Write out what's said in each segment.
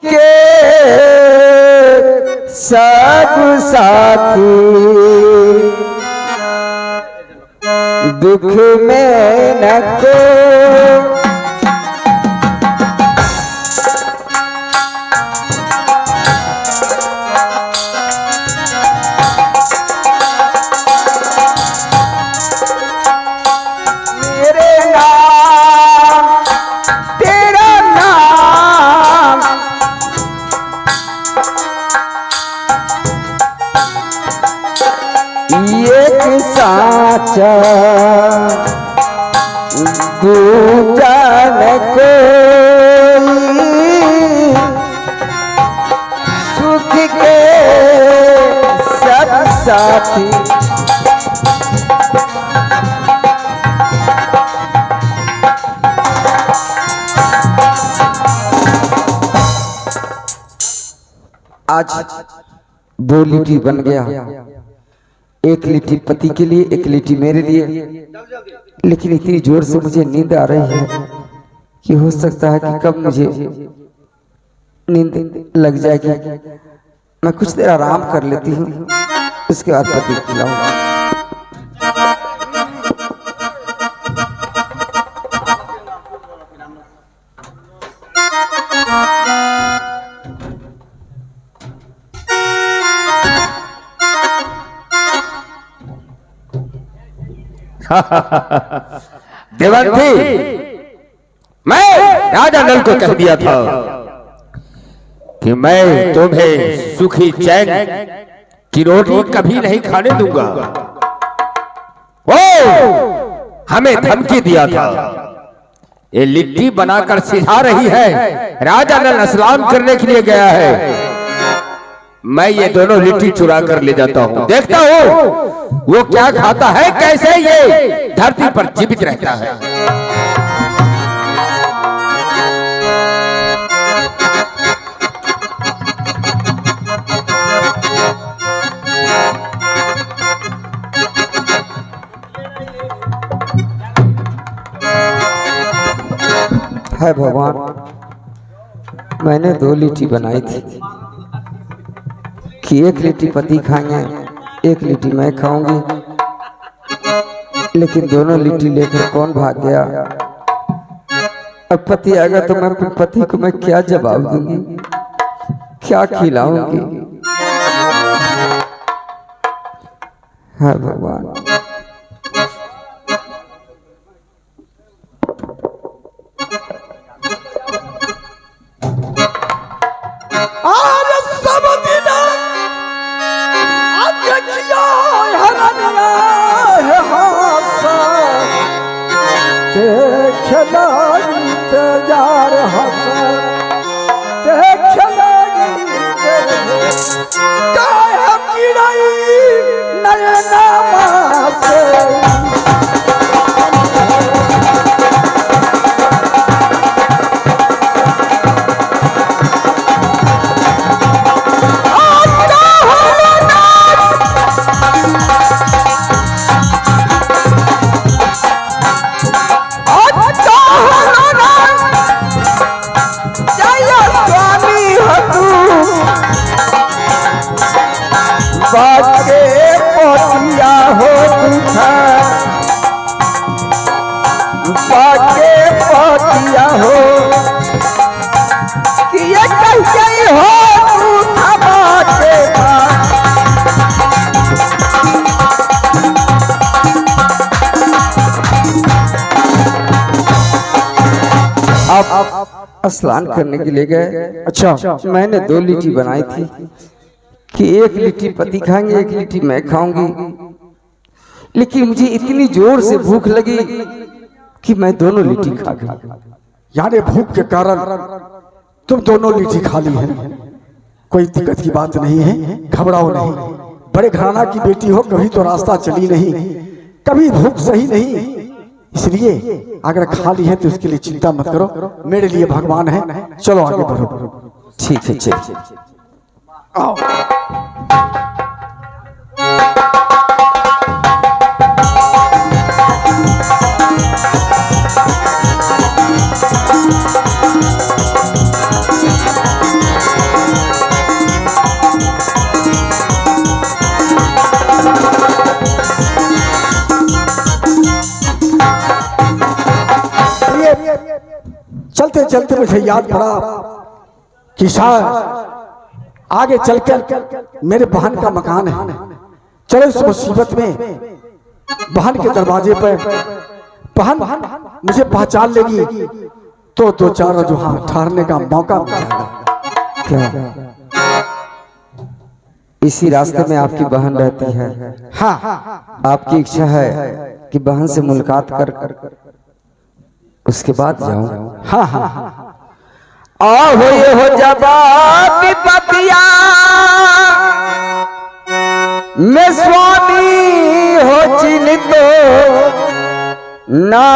के सब साथी दुख में न को साचा दूजा न कोई सुख के सब साथी आज दो लिट्टी बन गया, एक लिट्टी पति के लिए, एक लिट्टी मेरे लिए। लेकिन इतनी जोर से मुझे नींद आ रही है कि हो सकता है कि कब मुझे नींद लग जाएगी। मैं कुछ देर आराम कर लेती हूँ, उसके बाद पति खिलाऊंगा। देवंती, मैं राजा नल को कह दिया था कि मैं तुम्हें सुखी चैन की रोटी कभी नहीं खाने दूंगा। वो हमें धमकी दिया था, ये लिट्टी बनाकर सिखा रही है, राजा नल स्नान करने के लिए गया है। मैं ये दोनों लिट्टी चुरा कर ले जाता हूँ, देखता हूँ वो क्या खाता है, कैसे ये धरती पर जीवित रहता है। हाय भगवान, मैंने दो लिट्टी बनाई थी कि एक लिट्टी पति खाएंगे, एक लिट्टी मैं खाऊंगी। लेकिन दोनों लिट्टी लेकर कौन भाग गया? अब पति आएगा तो मैं अपने पति को मैं क्या जवाब दूंगी, क्या खिलाऊंगी? हाय भगवान। आप स्नान करने के लिए गए। अच्छा, मैंने दो लिट्टी बनाई थी कि एक लिट्टी पति खाएंगे, एक लिट्टी मैं खाऊंगी। लेकिन मुझे इतनी जोर से भूख लगी कि मैं दोनों लिट्टी खा गई। यानी भूख के कारण तुम दोनों लिट्टी खा ली है, कोई दिक्कत की बात नहीं है, घबराओ नहीं। बड़े घराना की बेटी हो, कभी तो रास्ता चली नहीं, कभी भूख सही नहीं, इसलिए अगर खा ली है तो उसके लिए चिंता मत करो, मेरे लिए भगवान है। चलो आगे बढ़ो। ठीक है, चलिए आओ। मुझे याद पड़ा कि शायद आगे चलकर मेरे बहन का मकान है। चलो इस मुसीबत में बहन के दरवाजे पर बहन मुझे पहचान लेगी तो दो चार जो हाँ ठहरने का मौका मिल जाएगा। क्या इसी रास्ते में आपकी बहन रहती है? हाँ, आपकी इच्छा है कि बहन से मुलाकात कर उसके बाद जाऊं? हाँ, हाँ, हो ये हो जवाब विपतिया मैं स्वामी हो चिन्हितो ना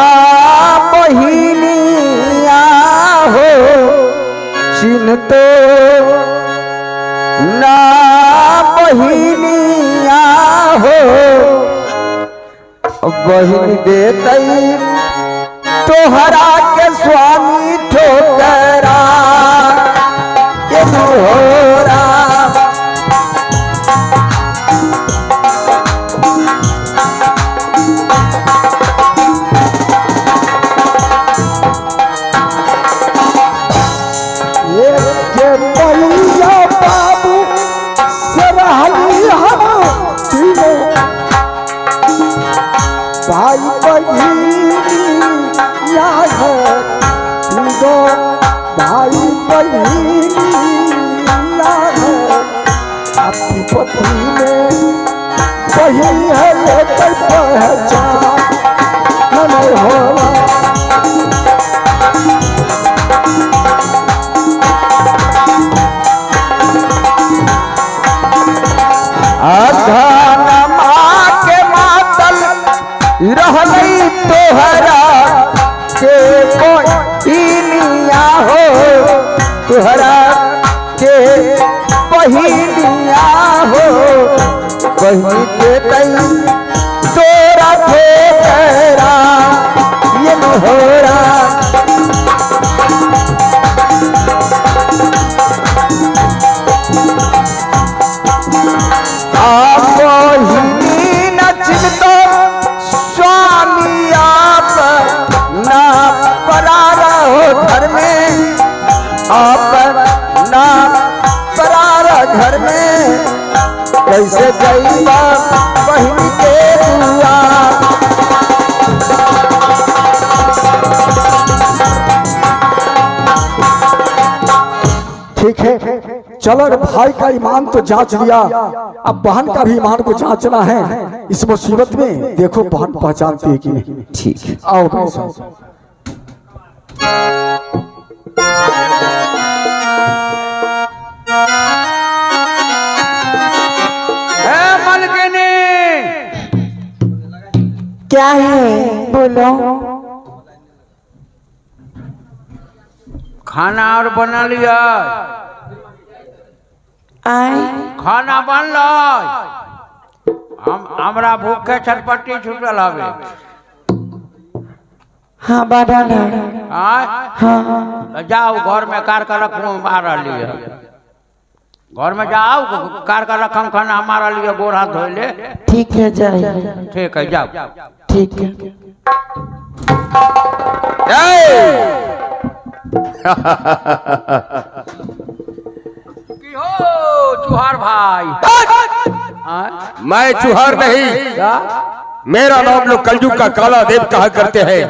बहिनिया हो चिन्हितो ना बहिनिया हो बहिन देतई तोहरा के स्वामी ठोकरा ये होरा भाई बहिनिया है दो भाई बहिनिया है अपनी पति में बहिन है लेकर पहचान नहीं होला। रहलई तोहरा के बहिनिया हो तोहरा के बहिनिया हो बहिन देतई तोरा ठोकरा ये होरा घर में कैसे जाइबा बहिन के दुआर। ठीक है, चलो भाई का ईमान तो जांच लिया, अब बहन का भी ईमान को जांचना है। इस मुसीबत में देखो बहन पहचानती है कि नहीं। ठीक है, आओ भाई साहब। क्या है बोलो। खाना और बना लिया? आए खाना बन लो। हमरा भूखे छटपटी छूटल हवे। हाँ बढ़ल है। हाँ हाँ जाओ घर में कार का रखूँ हमारा लिए। घर में जाओ कार का रखम खाना हमारा लिए गोड़ हाथ धो ले। ठीक है जाइए। ठीक है जाओ। ठीक है। की हो चुहार भाई? मैं चुहार नहीं, मेरा नाम लोग कलयुग का काला देव कहा करते हैं।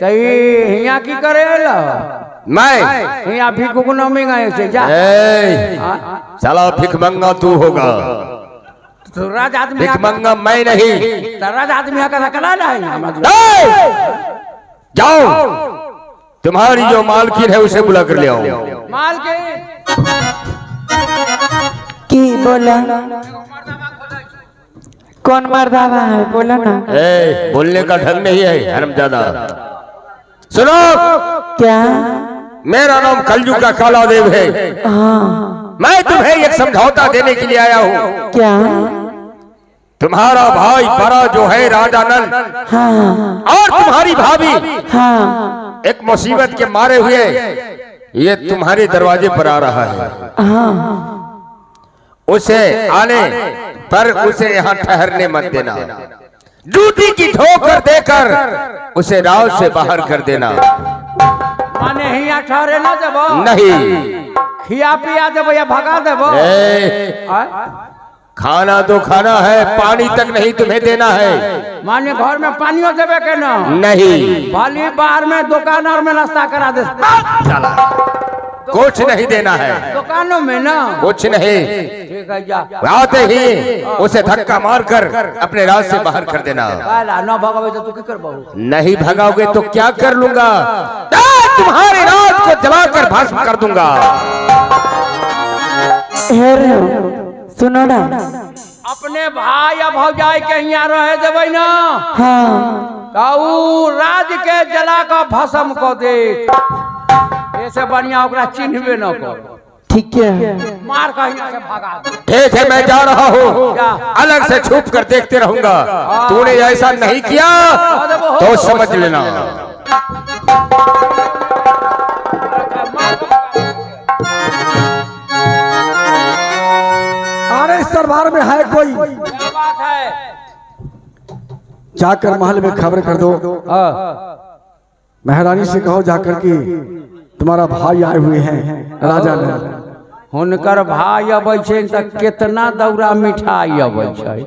हिया की करेला? मैं हिया भिख नमी गए से जा। चला भिखमंगा तू होगा। तो राज आदमी भिखमंगा मैं नहीं। राज आदमी का रखना नहीं। जाओ तुम्हारी जो मालकिन है उसे बुला कर ले आओ। मालकिन की बोला? कौन मर्दावा है बोला ना। बोलने का ढंग नहीं है हरमजादा। सुनो, क्या? मेरा नाम कलयुग का काला देव है। हाँ मैं तुम्हें एक समझौता देने के लिए आया हूँ। क्या? तुम्हारा भाई बड़ा जो है राजा नल, हाँ और तुम्हारी भाभी हाँ एक मुसीबत के मारे हुए ये तुम्हारे दरवाजे पर आ रहा है। हाँ उसे आने पर उसे यहाँ ठहरने मत देना। जूती की ठोकर देकर उसे राव से बाहर कर देना। माने हिया ठहरे ना देबो नहीं। खिया पिया देबो या भगा देबो खाना तो खाना है, पानी तक नहीं तुम्हें देना है। माने घर में पानियो देबे के ना नहीं। भली बाहर में दुकान और में नाश्ता करा दे चला कुछ नहीं देना है दुकानों में ना कुछ नहीं। ठीक है जा आते ही उसे धक्का मारकर अपने राज से बाहर कर देना। काला ना भगावे तो तू की करबो नहीं भगाओगे तो क्या कर लूंगा, तुम्हारे राज को जलाकर भस्म कर दूंगा। सुनो ना अपने भाई या भौजाई के यहाँ रहे देबै ना हाँ कहू राज के जला का भस्म को दे ऐसे बढ़िया ओकरा चिन्हबे न कर ठीक है मार का यहाँ से भगा दे। ठीक है मैं जा रहा हूँ, अलग से छुप कर देखते रहूंगा। तूने ऐसा नहीं किया तो समझ लेना। अरे इस दरबार में है कोई, क्या बात है? जाकर महल में खबर कर दो, महारानी से कहो जाकर कि तुम्हारा भाई आए हुए हैं राजा ने। हुनकर भाई अबै छै त कितना दौरा मिठाई अबै छै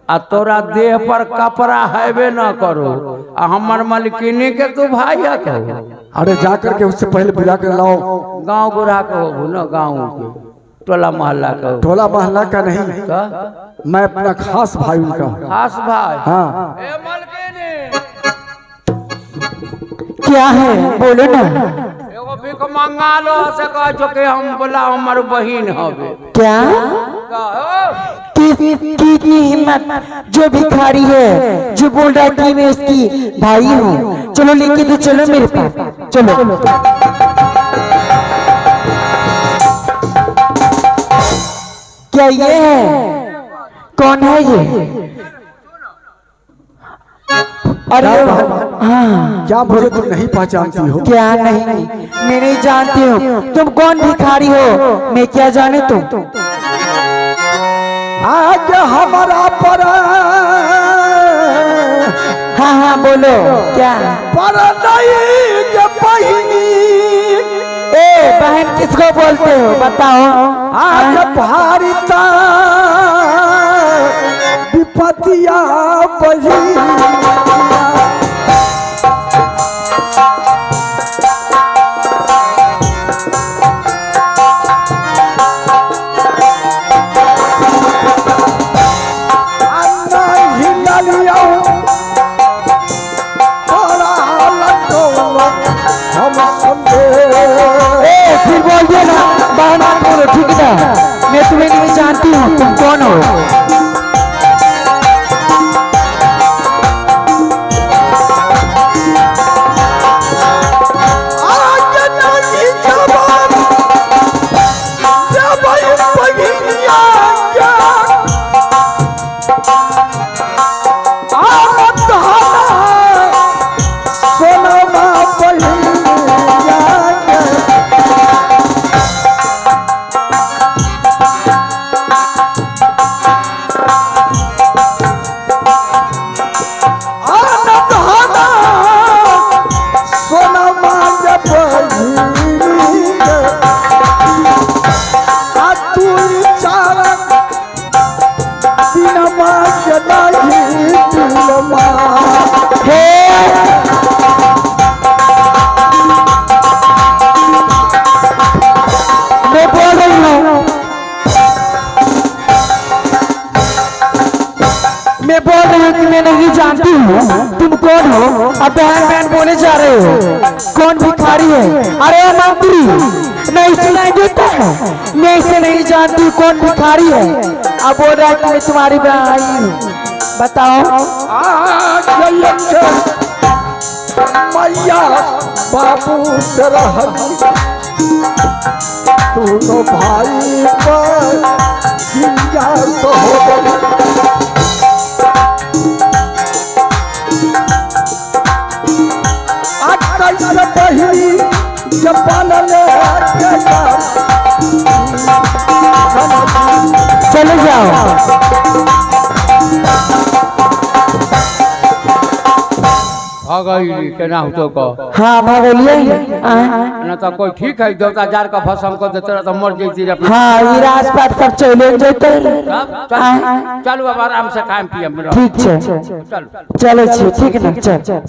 आ तोरा देह पर कपड़ा हैबे न करो आ हमर मलकिनी के तू भाई कहो। अरे जाकर के उससे पहले बुला कर लाओ। गांव बुढ़ा कहो न गांव के टोला मोहल्ला कहो। टोला मोहल्ला का नहीं, का मैं अपना खास भाई उनका हूँ। खास भाई हाँ ए मलकिनी क्या है बोलो ना एगो भीख मंगा लो से कह छो कि हम बोला हमर बहिन हवे क्या कितनी हिम्मत जो भिखारी है जो बोल रहा है कि मैं उसकी भाई हूँ। चलो लेके तो चलो मेरे पास चलो। क्या ये है? कौन है ये? अरे हाँ क्या मुझे तुम नहीं पहचानती हो? क्या नहीं मैं नहीं जानती हूँ। तुम कौन भिखारी हो मैं क्या जाने तुम? आज हमारा पर हाँ हाँ बोलो क्या? पर नहीं के बहिनी। ए बहन किसको बोलते हो बताओ? आज भारिता विपतिया बहिनी। फिर बोल दिया ना बार बार बोलो ठीक है मैं तुम्हें नहीं जानती हूँ तुम कौन हो? मैं बोल रही हूँ कि मैं नहीं जानती हूँ तुम कौन हो? अब बहन बहन बोले जा रहे हो कौन भिखारी है? अरे मंत्री नहीं सुनाई देता है? मैं इसे नहीं जानती कौन भिखारी है। अब बोल रहा है कि मैं तुम्हारी भाई हूँ बताओ। मैया बाबू तेरा दोनों भाई पर बहिनी चले जाओ। भगैली केना हो तो को हाँ भगोलिए ना तो कोई ठीक है देवता जार का भस्म को देते रह तो मर जैती रे अपना हाँ ये राजपाट सब चले जेते चलो अब आराम से खाएं पिए मेरा ठीक है चलो चले छी ठीक ना चल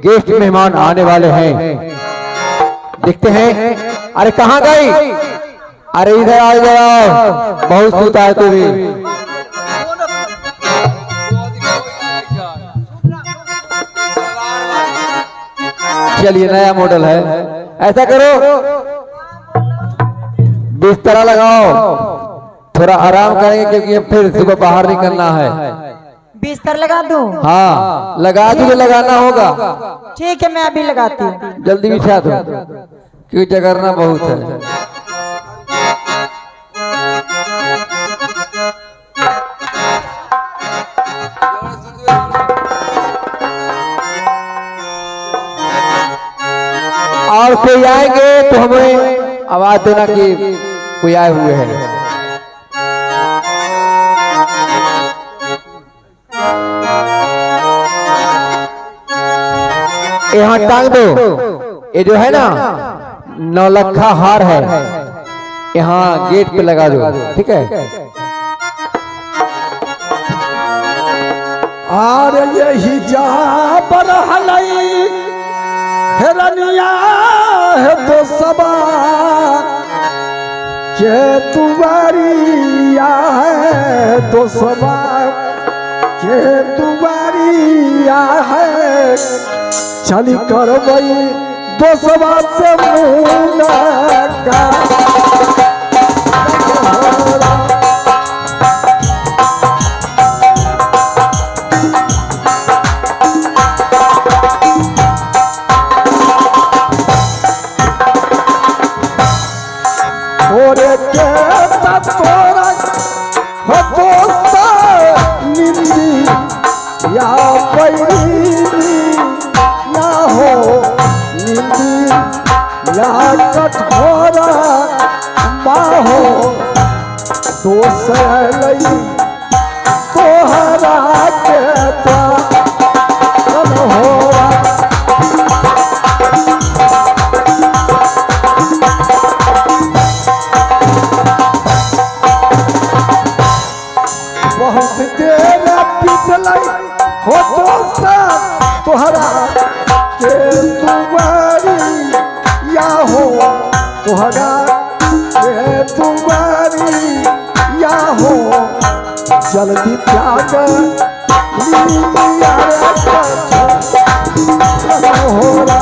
गेस्ट मेहमान आने वाले हैं, देखते हैं। अरे कहाँ गई? अरे इधर आओ इधर आओ, बहुत सूता है तू भी। चलिए नया मॉडल है, ऐसा करो बिस्तर लगाओ, थोड़ा आराम करेंगे क्योंकि अब फिर सुबह बाहर निकलना है। बिस्तर लगा दूं? हाँ लगा दो, लगाना होगा। ठीक है मैं अभी लगाती हूँ। जल्दी बिछा दो क्योंकि जगरना बहुत है। और कोई आएंगे तो हमें आवाज देना कि कोई आए हुए हैं। यहाँ टांग दो, ये जो है ना नौलखा हार है, यहाँ गेट पे लगा दो, ठीक है। और यही जा बरहलई हेरनिया है तो सबा के तुवारिया है तो सबा के तुवारिया है, चली करबई दोसवा से मुलाकात। तोरे के तोरा हो दोस्ता निंदी या पैरी या हो निंदी या कठोरा बाहो दोष लई तोहरा के पागल होरा। बहुत देर पिछलाई हो दोस्ता तोहरा के तुम्हारी या हो तोहरा के तुम्हारी या हो, जल्दी त्याग लिया होरा।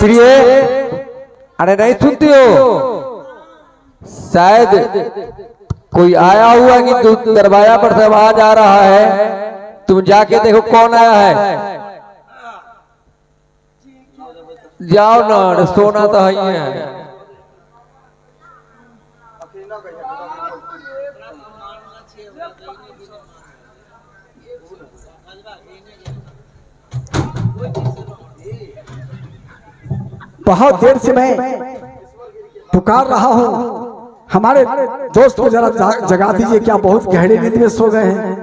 प्रिय अरे नहीं सुनती हो, शायद कोई आया हुआ कि दरवाजा पर से आवाज आ रहा है, तुम जाके देखो कौन आया है। जाओ ना, सोना तो ही है। बहुत देर से मैं पुकार रहा हूँ, हमारे दोस्त को जरा जगा दीजिए, क्या बहुत गहरे नींद में सो गए हैं।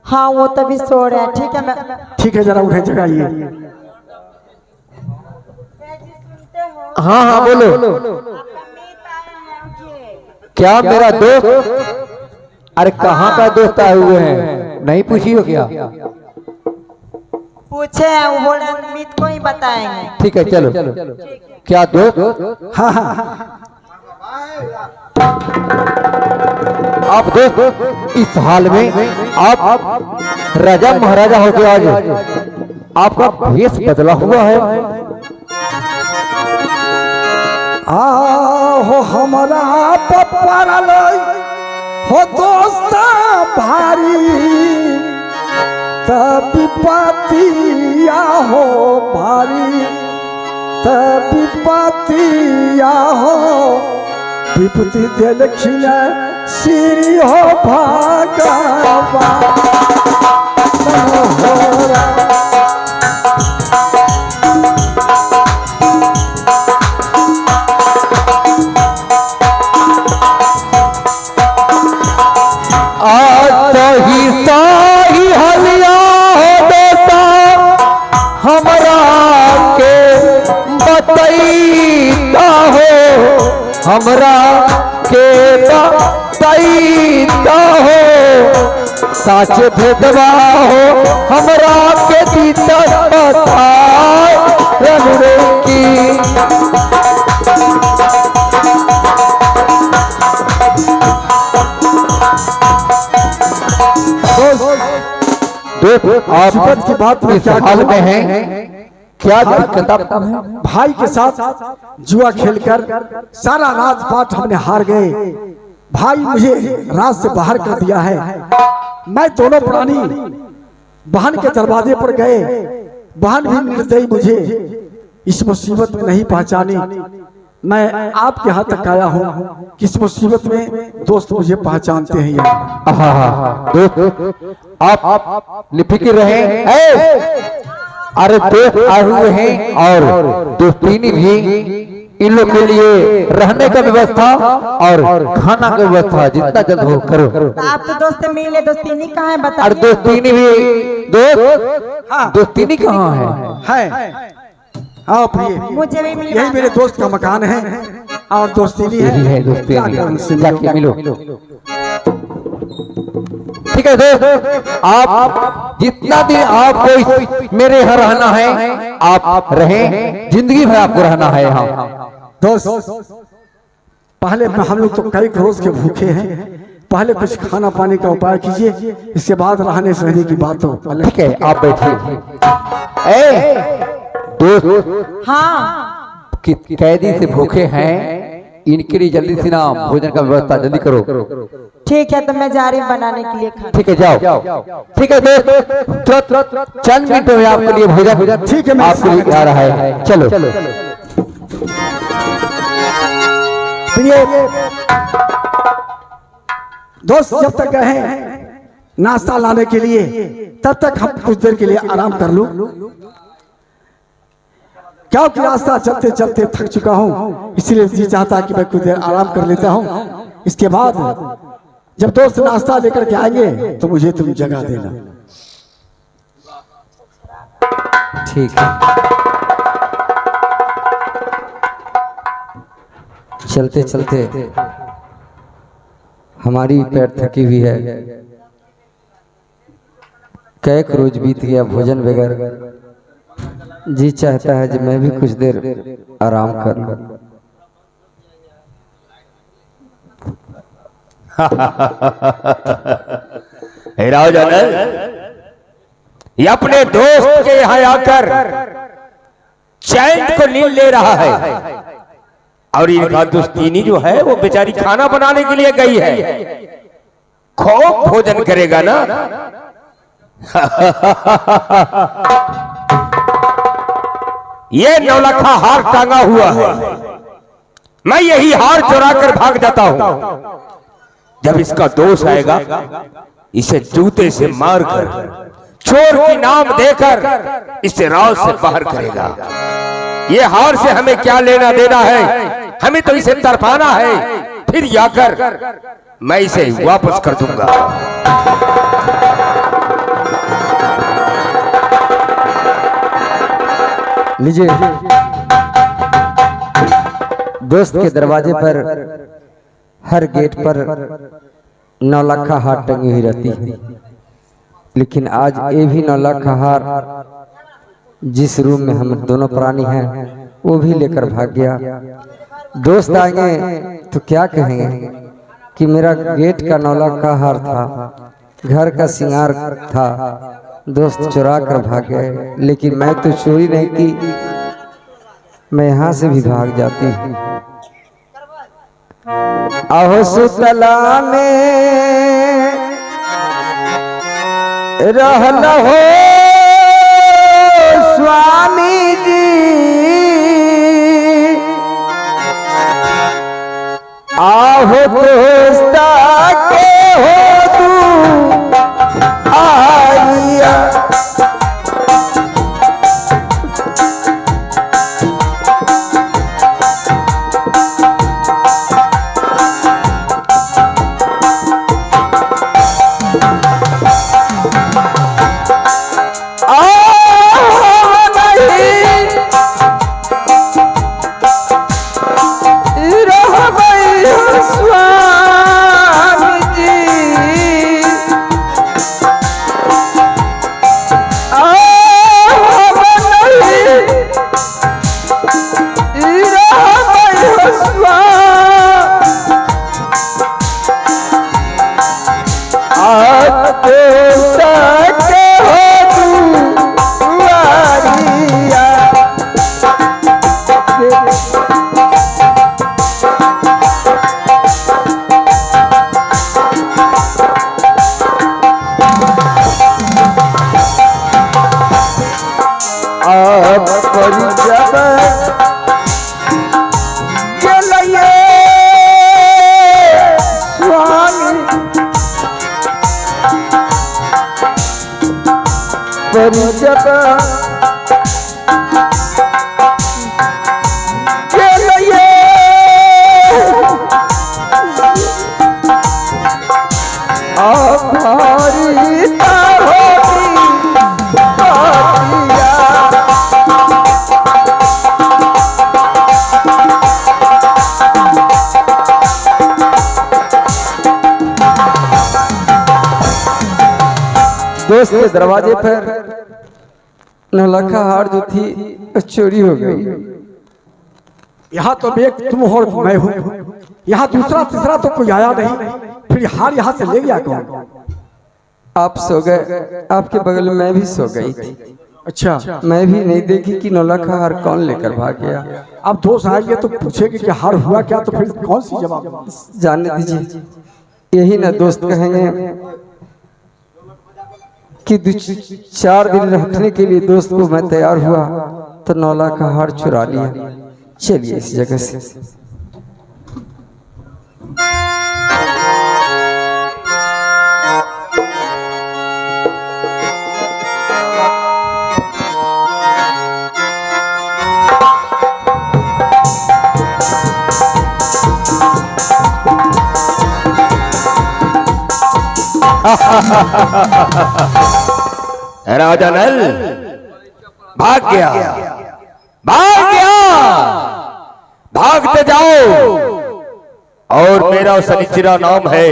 हाँ वो तभी सो रहा है। ठीक है मैं ठीक है, जरा उठे जगाइए। हाँ हाँ बोलो। क्या मेरा दोस्त? अरे कहाँ का दोस्त आए हुए हैं, नहीं पूछी हो क्या? पूछे हैं, वो बोल रहे मीत को ही बताएंगे। ठीक है चलो। क्या दोस्त? हाँ हाँ आप दोस्त इस हाल में आप राजा महाराजा होके आ गए, आपका भेष बदला हुआ है। हो हमारा पपरल हो दोस्त भारी तब विपतिया हो भारी तब विपतिया हो विपत्ति देखिन श्री हो भगवान। हमरा के बताईता हो साच भेदवा हो हमरा के दीता बताए रघुरे की। दोस्त आप की बात में क्या हाल में हैं? क्या दिक्कत है? भाई के साथ जुआ खेलकर सारा राजपाट हमने हार गए। भाई मुझे राज से बाहर कर दिया है। मैं दोनों प्राणी बहन के दरवाजे पर गए, बहन भी निर्दयी मुझे इस मुसीबत में नहीं पहचानी। मैं आपके हाथ तक आया हूँ, किस मुसीबत में दोस्त मुझे पहचानते हैं यहाँ। दोस्त आप निफिक्र रहे। अरे दोस्त आए हुए हैं और दोस्तीनी भी इन लोग के लिए रहने का व्यवस्था और खाना का व्यवस्था जितना जल्द हो करो। आप तो दोस्त मिले, दोस्तीनी कहाँ है बताइए। और दोस्तीनी भी दोस्तीनी कहाँ है? हाँ प्रिय, मुझे भी मिल यही मेरे दोस्त का मकान है और दोस्तीनी है। जाके मिलो। ठीक है दोस्त, आप जितना दिन आपको मेरे यहाँ रहना है आप रहें, जिंदगी भर आपको रहना है यहाँ। दोस्त पहले हम लोग तो कई रोज के भूखे हैं, पहले कुछ खाना पानी का उपाय कीजिए, इसके बाद रहने सहने की बात हो। ठीक है आप बैठिए। दोस्त हाँ कैदी से भूखे हैं, इनके लिए जल्दी से ना भोजन का व्यवस्था जल्दी करो। ठीक है तो मैं जा रही हूँ बनाने के लिए खाना। ठीक है जाओ। ठीक है दोस्त, चंद मिनटों में आपके लिए भोजन ठीक है आपके लिए आ रहा है। चलो दोस्त जब तक गए नाश्ता लाने के लिए तब तक हम कुछ देर के लिए आराम कर लूं, क्योंकि रास्ता चलते चलते थक चुका हूं, इसलिए जी चाहता कि मैं कुछ देर आराम कर लेता हूं। इसके बाद जब दोस्त नाश्ता लेकर के आएंगे तो मुझे तुम जगा देना। ठीक है। चलते चलते हमारी पैर थकी हुई है, कैक रोज बीत गया भोजन बगैर। जी चाहता है कि मैं भी कुछ देर आराम कर लूं। राजन ये अपने दोस्त के यहाँ आकर चैन को नींद ले रहा है और इनका दोस्तीनी जो है वो बेचारी खाना बनाने के लिए गई है, खूब भोजन करेगा ना। ये नौलखा हार टांगा हुआ है, मैं यही हार चुरा कर भाग जाता हूं। जब इसका दोष आएगा इसे जूते से मारकर चोर की नाम देकर इसे राज से बाहर करेगा। ये हार से हमें क्या लेना देना है, हमें तो इसे तरफाना है, फिर आकर मैं इसे वापस कर दूंगा। लीजिए, दोस्त के दरवाजे पर हर गेट पर 9 लाख का हार टंगी हुई रहती है, लेकिन आज ये भी 9 लाख का हार जिस रूम में हम दोनों प्राणी हैं वो भी लेकर भाग गया। दोस्त आएंगे तो क्या कहेंगे कि मेरा गेट का 9 लाख का हार था, घर का श्रृंगार था, दोस्त चुरा कर भाग गए। लेकिन मैं तो चोरी नहीं की, मैं यहाँ से भी भाग जाती हूँ। आहो सुतला में रहल हो स्वामी जी, आहो दोस्ता के हो तू आइया। दोस्त के दरवाजे पर 9 लाख का हार जो थी चोरी हो गई। यहाँ तो एक तुम और मैं हूँ, यहाँ दूसरा तीसरा तो कोई आया नहीं, फिर हार यहाँ से ले गया कौन? आप सो गए, आपके बगल में मैं भी सो गई थी। अच्छा, मैं भी नहीं देखी कि 9 लाख का हार कौन लेकर भाग गया। अब दोस्त आएंगे तो पूछेंगे कि हार हुआ क्या, तो फिर कौन सी जवाब? जानने दीजिए, यही ना दोस्त कहेंगे कि 4 दिन रखने के लिए दोस्त को मैं तैयार हुआ तो 9 लाख का हार चुरा लिया। चलिए इस जगह से। राजा नल भाग गया, भाग गया, भागते जाओ। और मेरा शनिचरा नाम है,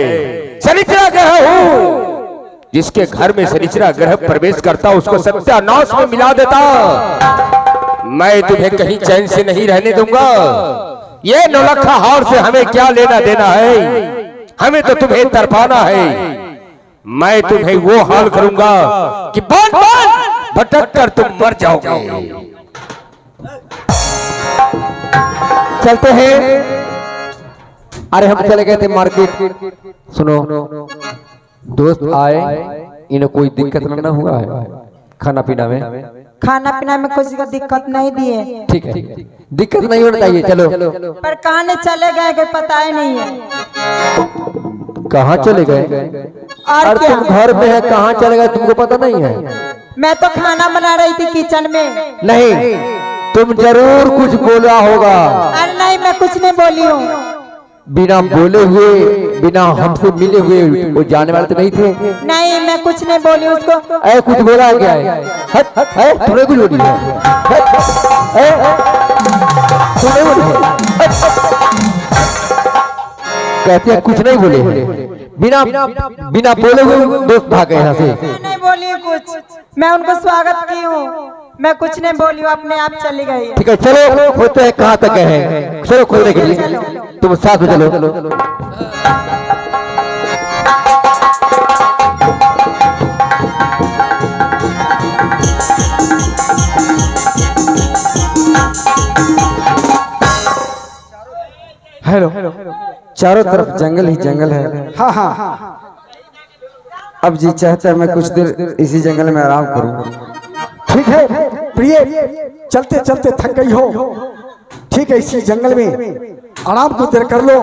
शनिचरा ग्रह हूँ। जिसके घर में शनिचरा ग्रह प्रवेश करता उसको सत्यानाश में मिला देता। मैं तुम्हें कहीं चैन से नहीं रहने दूंगा। ये 9 लाख हार से हमें क्या लेना देना है? हमें तो तुम्हें तरफाना है। मैं तुम्हें वो हाल करूंगा कि बार बार भटक कर तुम मर जाओगे। चलते हैं। अरे हम चले गए थे मार्केट। सुनो दोस्त आए, इन्हें कोई दिक्कत ना हुआ है खाना पीना में? खाना पीना में कुछ का दिक्कत नहीं दिए। ठीक है, दिक्कत नहीं होना चाहिए। चलो। पर कहाँ चले गए कोई पता ही नहीं है। कहाँ चले गए? और तुम घर में है, कहाँ चले गए तुमको पता नहीं है? मैं तो खाना बना रही थी किचन में। नहीं, तुम जरूर कुछ बोला होगा। अरे नहीं, मैं कुछ नहीं बोली हूँ। बिना बोले हुए बिना हमसे मिले हुए वो जाने वाले तो नहीं थे? नहीं, मैं कुछ नहीं बोली उसको। ऐ कुछ बोला है क्या है? हट हट है, तूने कुछ बोली है? तूने बोली है? कहते हैं कुछ नहीं बोले, बिना बिना बोले हुए दोस्त भाग गए यहाँ से। मैं नहीं बोली कुछ, मैं उनको स्वागत की हूँ, मैं कुछ नहीं बोली हूँ, अपने आप चली गई है। ठीक है चलो, खोजते हैं कहाँ तक गए हैं, चलो खोजने के लिए तुम साथ में चलो। हेलो। चारों तरफ जंगल ही जंगल है। हाँ हाँ, अब जी चाहता है मैं कुछ देर इसी जंगल में आराम करूं। ठीक है प्रिय, चलते चलते थक गई हो, ठीक है इसी जंगल में आराम को देर कर लो,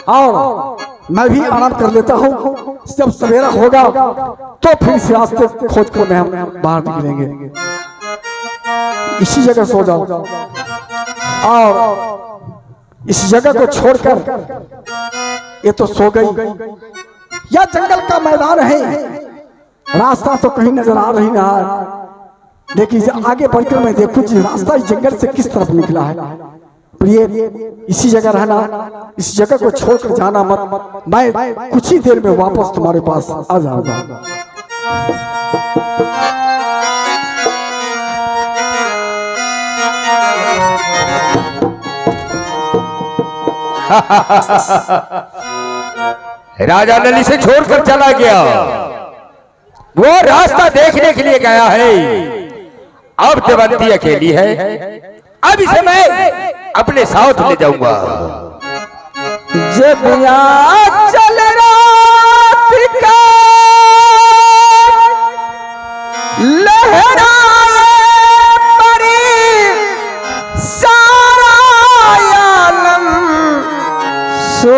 और मैं भी आराम कर लेता हूँ। जब सवेरा होगा तो फिर इस रास्ते खोज कर हम बाहर निकलेंगे। इसी जगह सो जाओ, और इस जगह को छोड़कर ये तो सो गई। यह जंगल का मैदान है, रास्ता तो कहीं नजर आ रही ना, लेकिन आगे बढ़कर मैं देखूं जी रास्ता इस जंगल से किस तरफ निकला है। प्रिय, इसी जगह रहना, इस जगह को छोड़कर जाना मत। मैं कुछ ही देर में वापस तुम्हारे पास आ जाऊंगा। राजा नल इसे छोड़कर चला गया, वो रास्ता देखने के लिए गया है। अब देवंती अकेली है, अब इसे मैं अपने साथ ले जाऊंगा। जब यहाँ चल रात का लहराए परी सारा आलम सो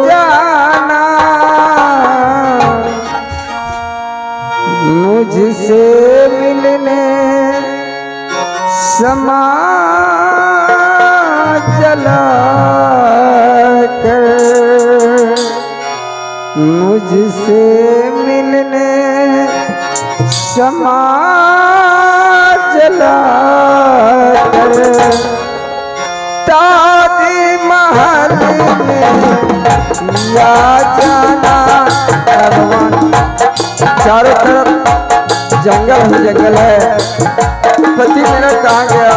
जाना, मुझसे मिलने समा जला कर, मुझसे मिलने समा जला कर, ताज महल में या जाना परवान। चारों तरफ जंगल ही जंगल है, पति मेरा कहाँ गया?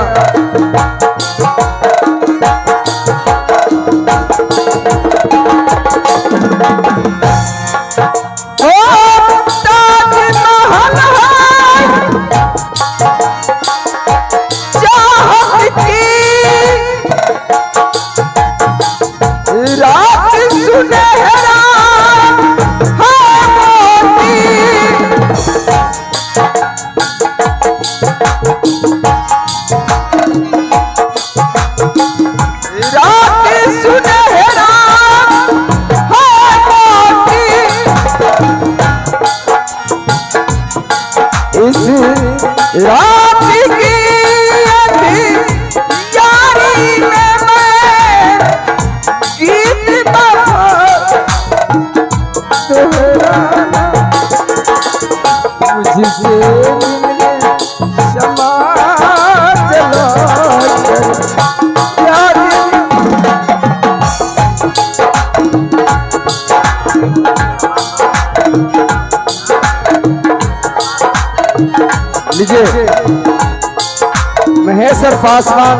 रात की यारी में मैं गीत दोहराना, मुझसे मिलने क्षमा जला लीजिए। महेश्वर पासवान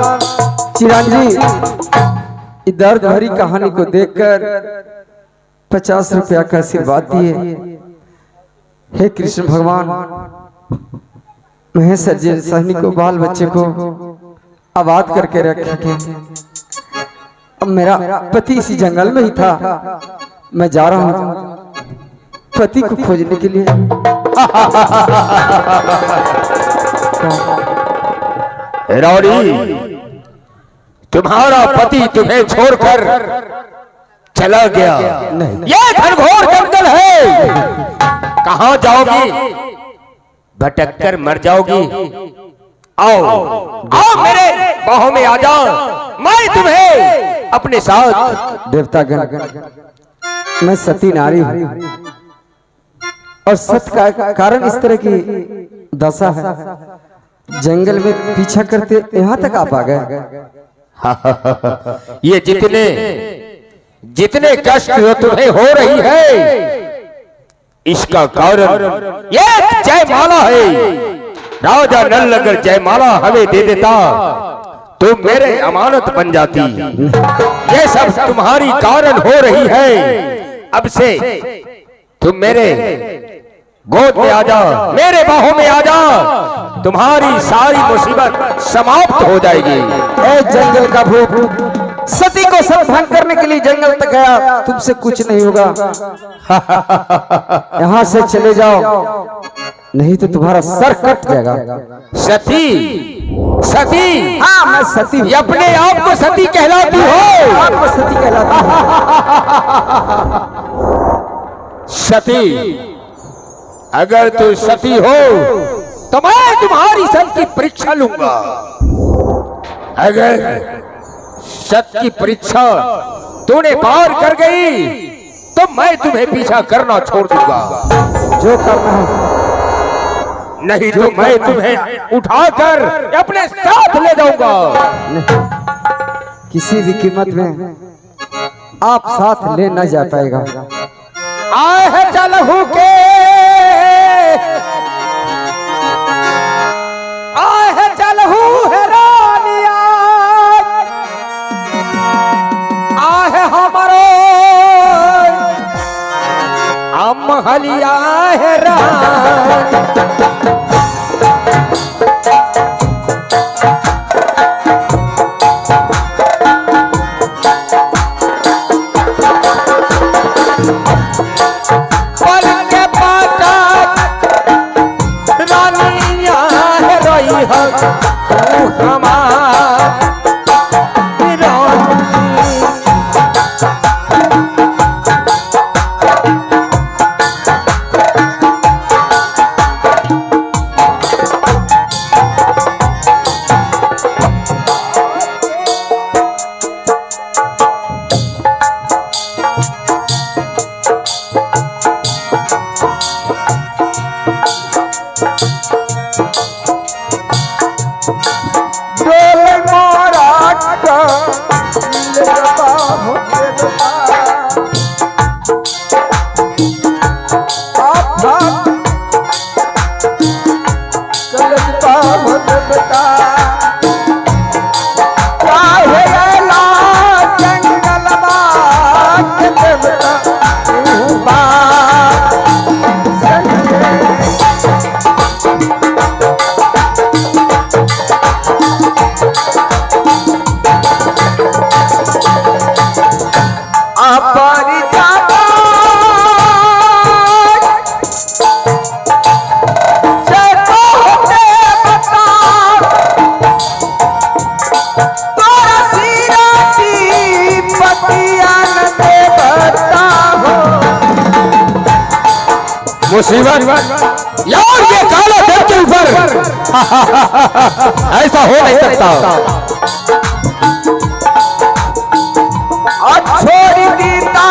चिरंजी दर्द भरी कहानी को देखकर 50 रुपया का आशीर्वाद दिए। हे कृष्ण भगवान, महेश्वर जी सैनिक को, बाल बच्चे को आबाद करके रखेंगे। अब मेरा पति इसी जंगल में ही था, मैं जा रहा हूँ पति को खोजने के लिए। रौड़ी, तुम्हारा पति तुम्हें छोड़कर चला गया। ये घनघोर जंगल है, कहाँ जाओगी? भटक कर मर जाओगी। आओ आओ मेरे बाहों में आ जाओ, मैं तुम्हें अपने साथ। देवतागण मैं सती नारी हूँ और सत का कारण इस तरह की दशा है। जंगल में पीछा करते यहाँ तक आप आ गए। ये जितने कष्ट तुम्हें हो रही है, इसका कारण ये जयमाला है। राजा नल अगर जयमाला हमें दे देता तो मेरे अमानत बन जाती। ये सब तुम्हारी कारण हो रही है। अब से तुम मेरे गोद में आ जा, मेरे बाहों में आ जा, तुम्हारी सारी मुसीबत समाप्त हो जाएगी। ए जंगल का भूत, सती को संभंग करने के लिए जंगल तक गया, तुमसे कुछ नहीं होगा। यहाँ से चले जाओ, नहीं तो तुम्हारा सर कट जाएगा। सती, हाँ मैं सती हूँ। अपने आप को सती कहलाती हो? आपको सती कहलाती सती, अगर तू सती हो तो मैं तुम्हारी सत की परीक्षा लूंगा। अगर सत की परीक्षा तूने पार कर गई तो मैं तुम्हें पीछा करना छोड़ दूंगा। जो करना है, नहीं तो मैं तुम्हें उठाकर अपने साथ ले जाऊंगा। किसी भी कीमत में आप साथ ले न जा पाएगा। आए है चलहू के, आए है चलहू है रानिया, आए है हमारो महलिया है रानी। मुसीबत यार, ये काला दिल के ऊपर ऐसा हो नहीं सकता। छोड़ दीता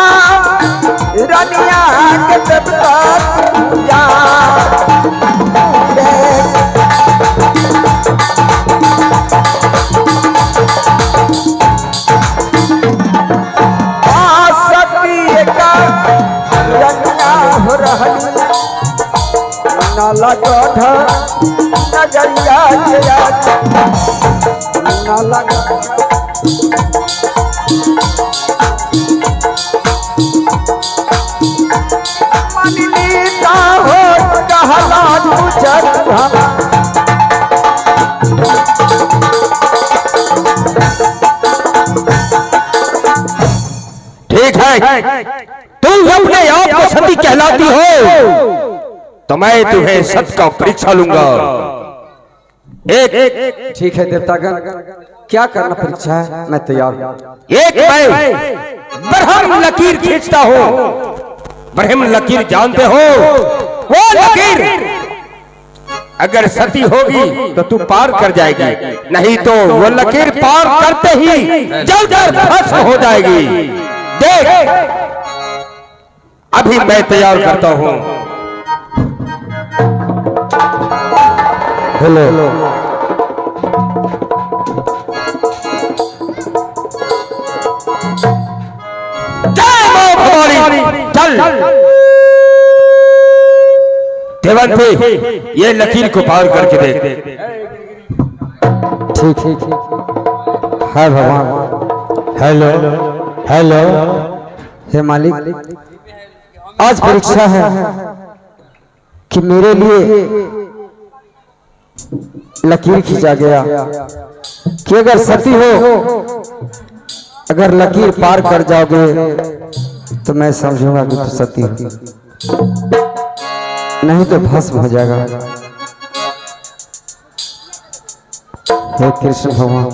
रनिया के पूजा, सती का रनिया हो रही नाला गढ़ नगरिया नाला मनलीता हो कहला गुजर। ठीक है, तुम अपने आप को सती कहलाती हो तो मैं तुम्हें सत का परीक्षा लूंगा। एक ठीक है देवतागण, क्या करना परीक्षा है, मैं तैयार हूँ। एक मैं ब्रह्म लकीर खींचता हूँ। ब्रह्म लकीर जानते हो? वो लकीर अगर सती होगी तो तू पार कर जाएगी, नहीं तो वो लकीर पार करते ही जलकर भस्म हो जाएगी। देख अभी मैं तैयार करता हूं। हेलो जय मां भवानी। चल देवंती, ये लकीर को पार करके देख। ठीक है भगवान। हेलो हेलो, हे मालिक, आज परीक्षा है कि मेरे लिए लकीर खींचा गया कि अगर सती हो, अगर लकीर पार कर जाओगे तो मैं समझूंगा कि तू सती हो, नहीं तो भस्म हो जाएगा। हे कृष्ण भगवान,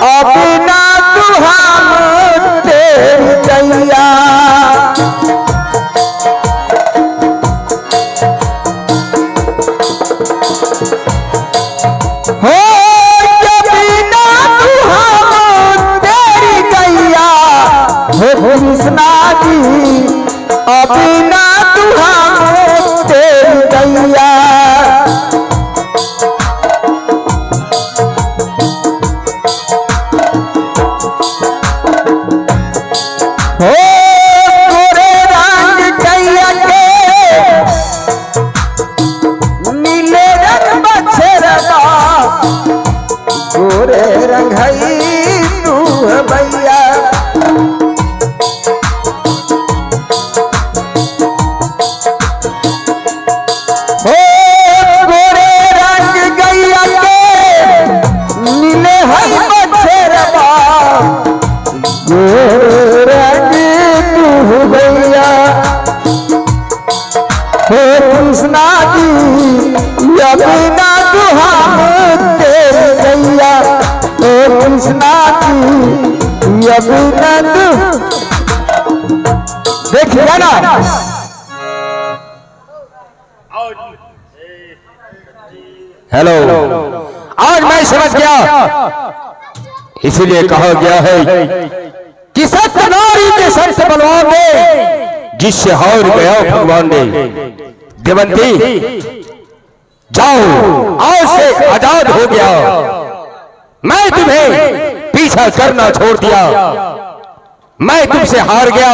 अपना तुहार तेरी दैया, हो अपना तुहार तेरी दैया, हो कृष्णा जी अपना तुहार तेरी दैया। गोरे रंग तू भैया, हो गोरे रंग गैया के नीले हई बछरवा, गोरे रंग तू भैया, हो कृष्णा जी यमुना दुहार तेरी गैया, हो कृष्णा जी यमुना। देखिए ना, हेलो, आज मैं समझ गया, इसीलिए कहा गया है कि सत्य नारी के सत्य बलवान ने, जिससे हार गया भगवान ने। देवंती जाओ, आज से आजाद हो गया, मैं तुम्हें पीछा करना छोड़ दिया, मैं तुमसे हार गया,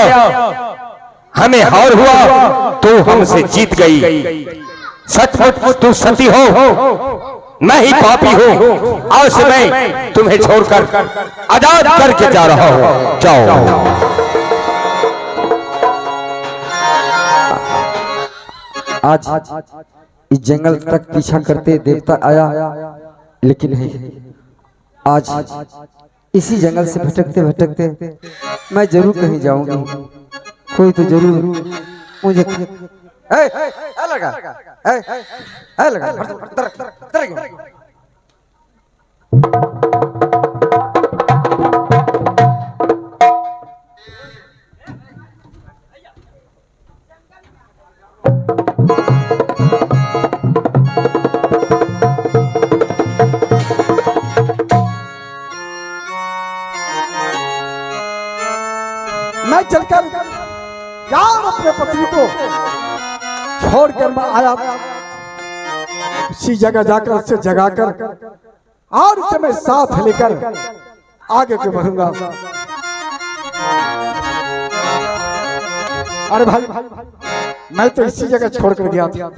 हमें हार हुआ तो हमसे जीत गई। सचमुच तू सती हो, मैं ही पापी हूं, आज से मैं तुम्हें छोड़कर आजाद करके जा रहा हूं। जाओ। आज इस जंगल तक पीछा करते देवता आया, लेकिन नहीं, आज इसी जंगल से भटकते भटकते मैं जरूर कहीं जाऊंगी, कोई तो जरूर मुझे लगा मैं चलकर यार अपने पत्नी को छोड़कर मैं आया, उसी जगह जाकर उससे जगाकर और उसे मैं साथ लेकर आगे को बढ़ूंगा। अरे भाई, मैं तो इसी जगह छोड़कर गया था,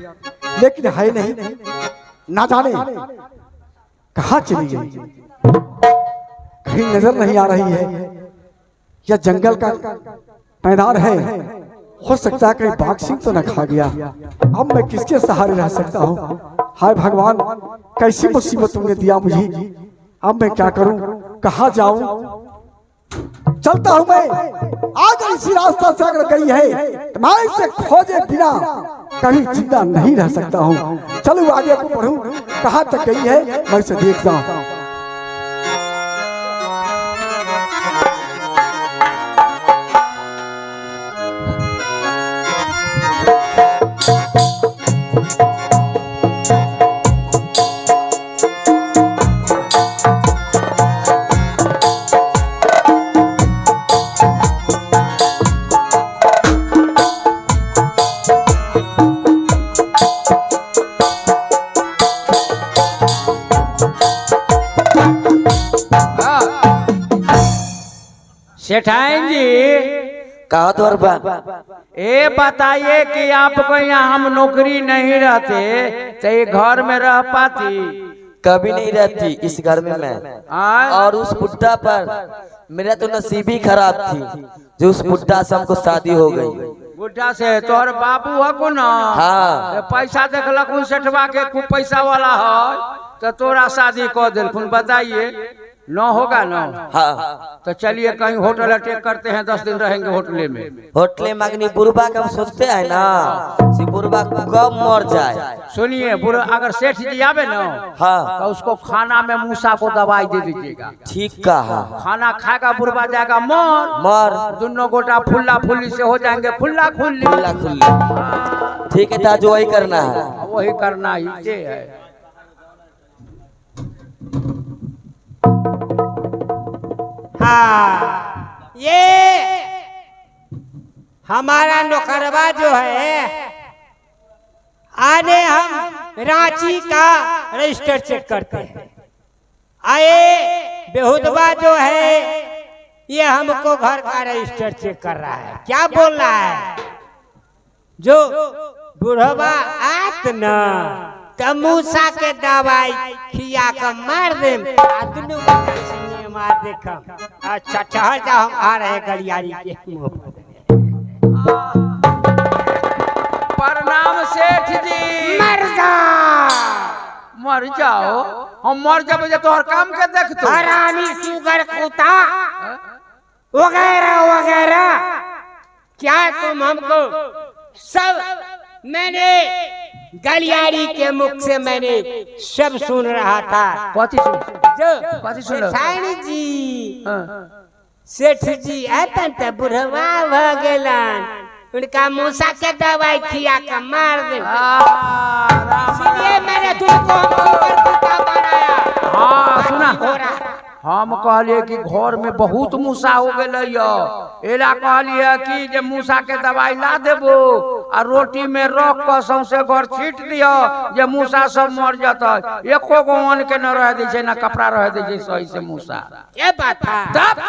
लेकिन है नहीं, ना जाने कहाँ चली गई, कहीं नजर नहीं आ रही है। या जंगल का मैदान है, हो सकता है कहीं बाघ सिंह तो न खा गया। अब मैं किसके सहारे रह सकता हूँ? हाय भगवान, कैसी मुसीबत तुमने दिया मुझे, अब मैं क्या करूं, कहाँ जाऊं? चलता हूं मैं, अगर इसी रास्ता से अगर गई है तो मैं इसे खोजे बिना कभी जिंदा नहीं रह सकता हूं। चलो आगे को बढ़ूं, कहाँ तक गई है मैं इसे देखता हूं। सेठाइन जी कहा तो बा ये बताइए कि आपको यहाँ हम नौकरी नहीं रहते तो ये घर में रह पाती? कभी नहीं रहती इस घर में मैं। और उस बुड्ढा पर मेरा तो नसीब ही खराब थी जो उस बुड्ढा से हमको शादी हो गई। बुढ़ा से तोहर बाबू है को ना? हाँ। पैसा देखलक उन सेठवा के खूब पैसा वाला है तो तोरा शादी कर दिलखुन। बताइए न होगा ना? हाँ। तो चलिए कहीं होटल अटैक करते हैं, 10 दिन रहेंगे होटले में। होटले मगनी बुरबा का सोचते हैं ना कि बुरबा कब मर जाए। सुनिए बुरा अगर सेठ जी आवे ना हाँ। तो उसको खाना में मूसा को दवाई दे दीजिएगा। ठीक कहा। खाना खाएगा बुरबा जाएगा मर दोनों गोटा फुल्ला फुल्ली से हो जाएंगे फुल्ला खुल्ली। खुल्ला खुल्ली ठीक है ताज वही करना है। वही करना ही है। हाँ ये हमारा नौकरवा जो है आने हम रांची का रजिस्टर चेक करते हैं। आए बेहुदवा जो है ये हमको घर का रजिस्टर चेक कर रहा है। क्या बोल रहा है? जो बुढ़वा आत न तमूसा के दवाई खिया कर मार दे मार देखा। अच्छा ठहर जा हम आ रहे गलियारी के मुंह पर। प्रणाम सेठ जी। मर जाओ हम मर जाओ जब तोहर काम के देख तो हरामी सुगर कुत्ता वगैरह वगैरह क्या तुम हमको सब मैंने गलियारी के मुख से मैंने सब सुन रहा था। कथी सुन? कथी सुन? सेठ जी सेठ जी अतन त बुढ़वा भ गेलन उनका मूसा के दवाई खिया के मार दे। इसलिए मैंने तुमको सुगर कुत्ता बनाया। हाँ सुना हम कहलिए कि घर में बहुत मूसा हो गए एला कहलिए कि जे मूसा के दवाई ला देबो आ रोटी में रख कर सौंसे घर छीट दियो जे मूसा सब मर जाता। एको गो अन्न के न रह दे छै न कपड़ा रह दे छै सही से मूसा। ये बात है। तब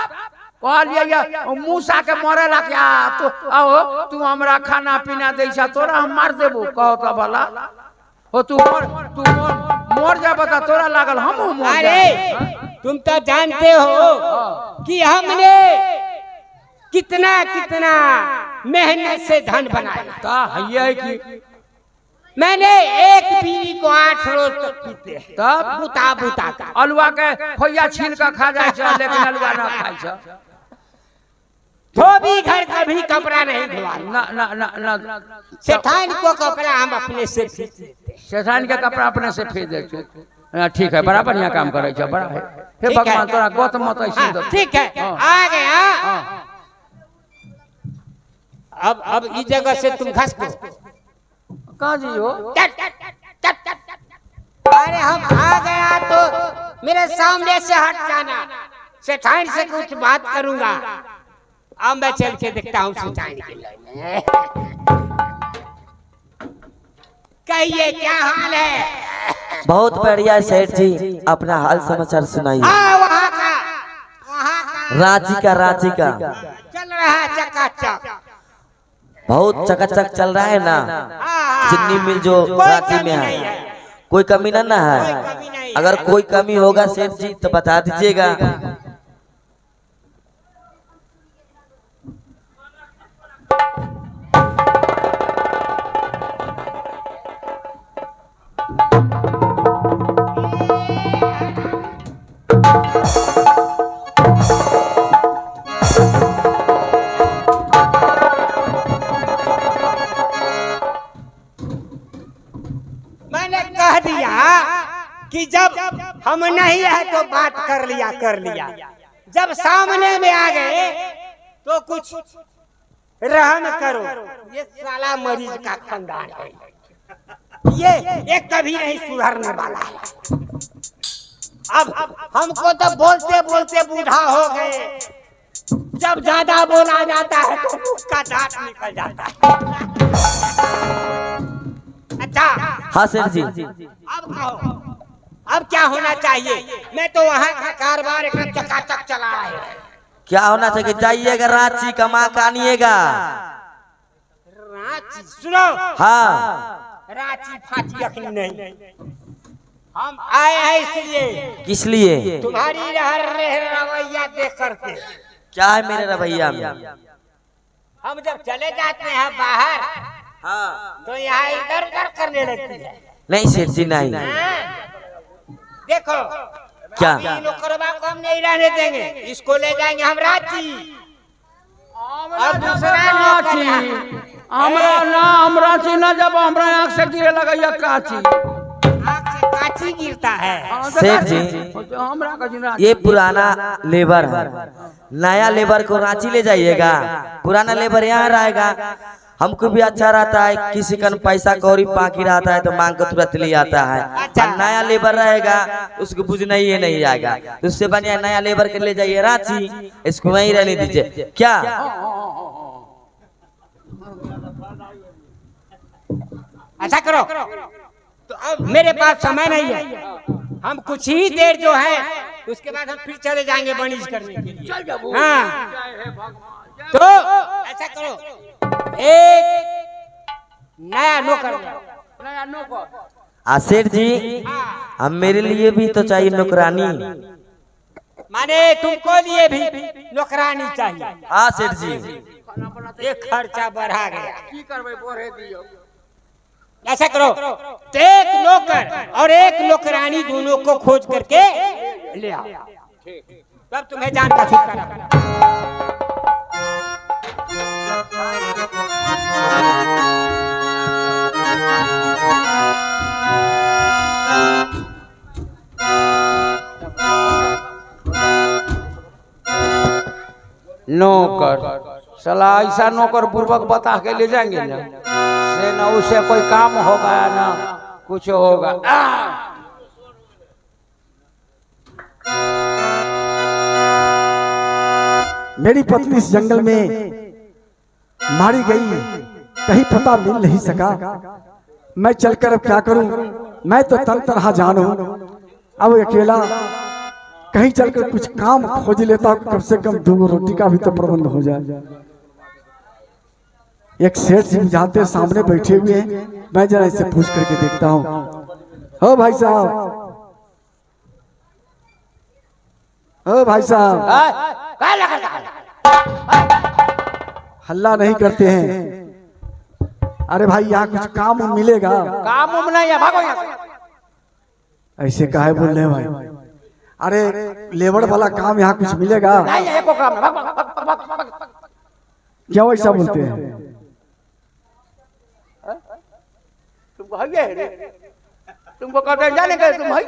कहलिए ये मूसा के मरेला क्या तू आओ तू हमरा खाना पीना दै छ तोरा हम मार देबो। कहो तो भला हो तू मर जा बता तोरा लागल हम मर अरे तुम तो जानते हो कि हमने कितना कितना मेहनत से धन बनाया। ये कि मैंने एक बीवी को 8 रोज तक पीते हैं। तब बुता बुता का अलुआ के खोइया छील के खा जाए छ लेकिन अलुआ ना खाए छ। धोबी घर का भी कपड़ा नहीं धोआ। ना ना ना ना सेठान को कपड़ा हम अपने से खींच लेते हैं। सेठान के कपड़ा अपने से फेंक दे छ। ठीक है बड़ा बढ़िया काम करे छ बड़ा है। हे भगवान तोरा गौत मत ऐसे दो। ठीक है आ गया। अब इस जगह से तुम घस को कहाँ जी हो? अरे हम आ गया तो मेरे सामने से हट जाना। सेठान से कुछ बात करूंगा। अब मैं चल के देखता हूँ सेठान के लिए। कहिए क्या हाल है? बहुत बढ़िया सेठ जी अपना हाल समाचार सुनाइए। वहाँ का रांची का चल रहा है चकाचक। बहुत चकाचक चल रहा है ना। चीनी मिल जो रांची में है कोई कमी ना है। अगर कोई कमी होगा सेठ जी तो बता दीजिएगा। मैंने कह दिया कि जब हम नहीं है तो बात कर लिया। जब सामने में आ गए तो कुछ रहम करो। ये साला मरीज का खानदान है। ये कभी नहीं सुधरने वाला है। अब हमको तो बोलते बोलते बूढ़ा हो गए। जब ज्यादा बोला जाता है तो उसका दांत निकल जाता है। अच्छा हाँ सेठ जी। अब कहो अब क्या होना चाहिए? मैं तो वहाँ का कारोबार एकदम चकाचक चला रहा है। क्या होना चाहिए? जाइएगा रांची, कमा के आनिएगा। रांची सुनो, हाँ रांची फाची अखनी नहीं, हम आए हैं इसलिए। किस लिए? तुम्हारी रवैया देख करके। क्या है मेरे रवैया में? हम जब चले जाते हैं बाहर, हाँ, तो यहाँ इधर उधर करने लगती है। नहीं सेठ जी नहीं। देखो क्या? नौकरवा को हम नहीं रहने देंगे, इसको ले जाएंगे हम रांची। और दूसरा रांची हमरा ना, हम रांची ना जब हमरा आँख से गिरे लगा काची, आँख से काची गिरता है। सेठ जी हमरा का ये पुराना लेबर है, नया लेबर को रांची ले जाइएगा, पुराना लेबर यहाँ रहेगा। हमको भी अच्छा रहता है, किसी का पैसा कौड़ी बाकी रहता है तो मांग को तुरंत ले आता है। और नया लेबर रहेगा उसको बुझना ही नहीं आएगा, तो उससे बढ़िया नया लेबर के ले जाइए रांची, इसको वहीं रहने दीजिए। क्या ऐसा करो, तो अब मेरे पास समय नहीं है, हम कुछ ही देर जो है उसके बाद हम फिर चले जाएंगे बनिश करने के लिए। हाँ, तो ऐसा करो, एक नया नौकर। सेठ जी हम मेरे लिए भी तो चाहिए नौकरानी। माने तुमको लिए भी नौकरानी चाहिए? हाँ सेठ जी। ये खर्चा बढ़ा गया। ऐसा करो, तो एक नौकर और एक नौकरानी दोनों को खोज करके ले आओ, तब तुम्हें जान का छुटकारा। नौकर साला ऐसा नौकर पूर्वक बता के ले जाएंगे ना, से ना उसे कोई काम होगा ना कुछ होगा। मेरी पत्नी इस जंगल में मारी गई, कहीं पता मिल नहीं सका। मैं चलकर अब क्या करूं? मैं तो तन तनहा जान हूं। अब अकेला कहीं चलकर कुछ काम खोज लेता हूं, कम से कम 2 रोटी का भी तो प्रबंध हो जाए। एक सेठ जी जाते सामने बैठे हुए हैं, मैं जरा इसे पूछ करके देखता हूं। ओ भाई साहब, ओ भाई साहब, हल्ला नहीं करते हैं। अरे भाई यहाँ कुछ काम मिलेगा? काम नहीं है, भागो यहाँ से। ऐसे काहे बोल रहे हैं भाई? अरे लेबर वाला काम यहाँ कुछ मिलेगा? नहीं है, एको काम नहीं, भाग। क्यों ऐसा बोलते हैं? तुमको है रे, तुमको कहते जाने के तुम है।